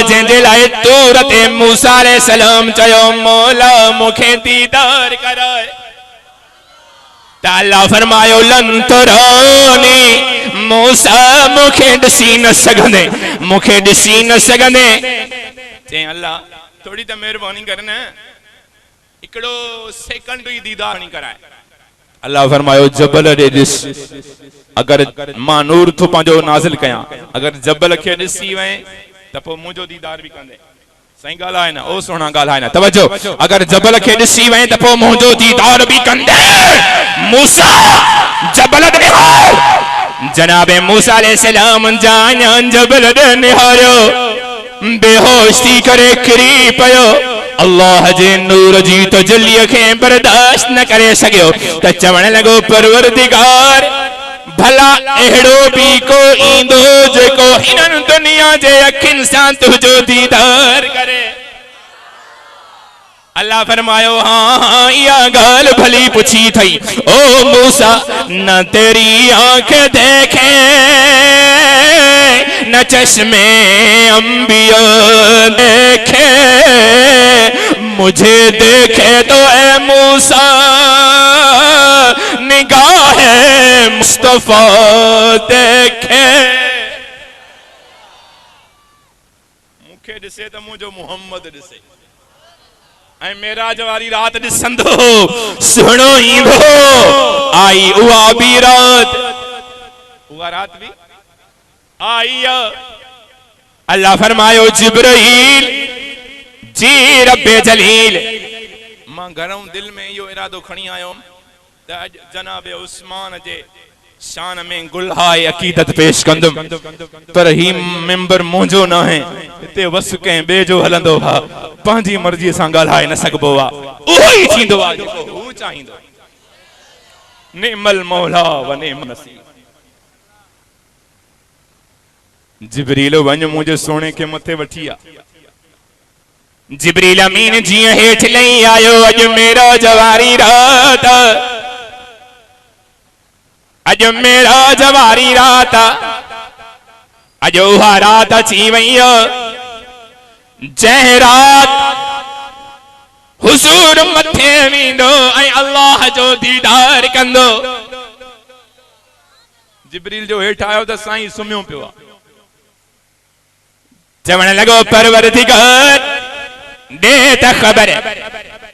जंहिंजे लाइ तूर ते मूसा अलैहिस्सलाम चयो मौला मूंखे दीदार कराए। त अल्लाह फरमायो लन तरानी मूसा मूंखे ॾिसी न सघंदे, मूंखे ॾिसी न सघंदे। चई अल्लाह थोड़ी त महिरबानी कर न, हिकिड़ो सेकंड ई दीदार नहीं कराए। अल्लाह फरमायो जबल ॾे ॾिस। अगर मां नूर थो पंहिंजो नाज़िल कयां, अगर जबल खे ॾिसी वए त पोइ मुंहिंजो दीदार बि कंदे। सही गाला है ना ओ सोना गाला है ना तवज्जो अगर जबल के दिसी वे त पो मुंजो दीदार भी कंदे मूसा जबल दे जनाबे मूसा अलैहिस्सलाम जान जबल दे निहारो बेहोश थी करे किरी पयो अल्लाह जे नूर जी तजल्ली खे बर्दाश्त न करे सकियो त चवण लगो परवरदिगार भला एड़ो भी को इंदो जेको हिनन दुनिया जे अखिन सां तुझो दीदार करे। अल्लाह फरमायो हाँ या गाल भली पुछी थई ओ मूसा न तेरी आंख देखे न चश्मे अंबिया देखे मुझे देखे तो ए मूसा निगाह मुस्तफा देखे मुखे दिसे तो मुझो मोहम्मद दिसे ऐ मेराज वारी रात दिसंदो सुनो ईंदो आई उहा भी रात भी आई अल्लाह फरमायो जिब्राइल जी रब्बे जलील मां घरों दिल में यो इरादो खणी आयो त अज जनाब उस्मान जे शान में गुलहाए अकीदत पेश कंदुम पर ही मेंबर मुंजो ना है इते वस के बे जो हलंदो हा पांजी मर्जी सां गालाए न सकबो वा ओही थींदो आ जेको हू चाहींदो निमल मौला व निम नसीब जिब्रील वञ मुझे सोने के मथे वठी आ जिब्रील अमीन जी हेठ लई आयो अज मेरा जवारी रात अज मेरा जवारी रात अज उहा रात अची वई जंहिं रात हुजूर मथे वेंदो ऐं अल्लाह जो दीदार कंदो। जिब्रील जो हेठ आयो त साईं सुम्हियो पियो आहे चवण लॻो परवरदिगार दे त ख़बर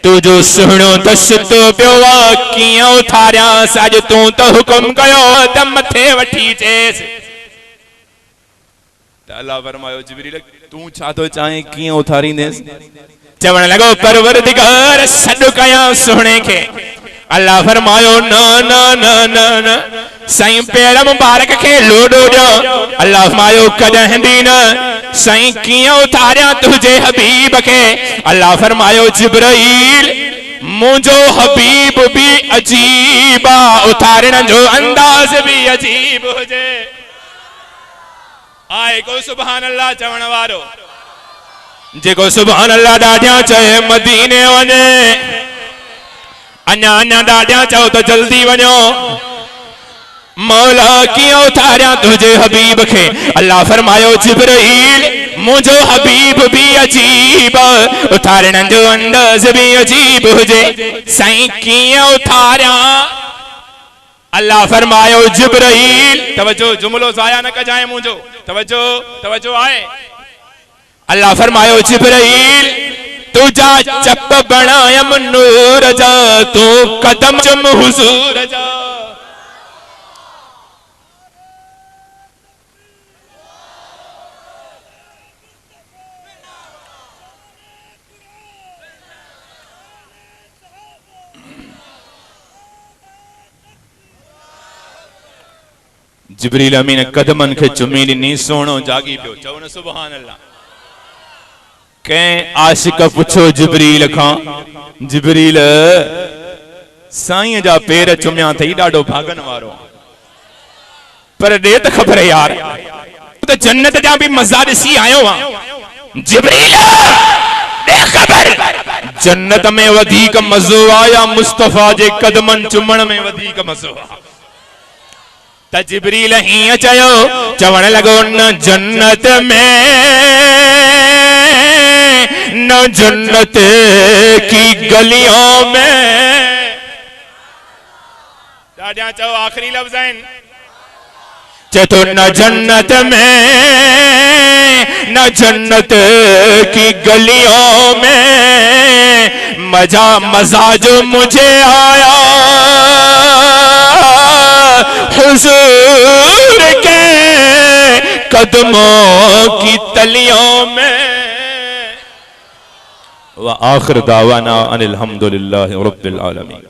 तुझो सुहिणो त सुतो पियो आहे कीअं उथारियांसि अॼु तूं त हुकुम कयो त मथे वठी चेसि त अल्लाह फरमायो जिब्रील तूं छा थो चाहे कीअं उथारींदेसि चवण लॻो परवरदिगार सॾु कयां सुहिणे खे अल्लाह फरमायो न न न न न साईं पेर मुबारक के लोडो ॾियो अल्लाह फरमायो कॾहिं बि न साईं कीअं उतारियां तुझे हबीब के अल्लाह फरमायो जिब्राइल मुझो हबीब भी अजीब उतारण जो अंदाज भी अजीब हुजे आए को सुभान अल्लाह चवण वारो जेको सुभान अल्लाह ॾाढियां चए मदीने वञे अन्या अन्या ॾाढियां चओ त जल्दी वञो मौला कीअं उतारियां तुझे हबीब खे अल्लाह फरमायो जिब्राइल मुझो हबीब भी अजीब उतारण जो अंदाज भी अजीब हुजे साईं कीअं उतारियां अल्लाह फरमायो जिब्राइल तवज्जो जुमलो ज़ाया न कजाए मुझो तवज्जो तवज्जो आए अल्लाह फरमायो जिब्राइल तुझा चप बनायम नूर जा तू कदम चम हुजूर जा जिब्रील अमीन कदमन के चुमी ॾिनी सोनो जागी पियो चओ न सुभान अल्लाह कंहिं आशिक पुछो जिब्रील खां जिब्रील साईं जा पेर चुमिया थई ॾाढो भागन वारो पर ॾे त ख़बर यार त जन्नत जा भी मज़ा ॾिसी आयो आ जिब्रील ॾे ख़बर जन्नत में वधीक मज़ो आया मुस्तफा जे कदमन चुमण में वधीक मज़ो आ त जिब्रील हीअं चयो चवण लॻो न जन्नत में न जन्नत की गलियों में ॾाढा चओ आखिरी लफ्ज़ आहिनि चतो न जन्नत में न जन्नत की गलियों में मजा मजा जो मुझे आया हुजूर के कदमों की तलियों में व आखिर दावाना अनिल हम्दुलिल्लाहि रब्बिल आलमीन।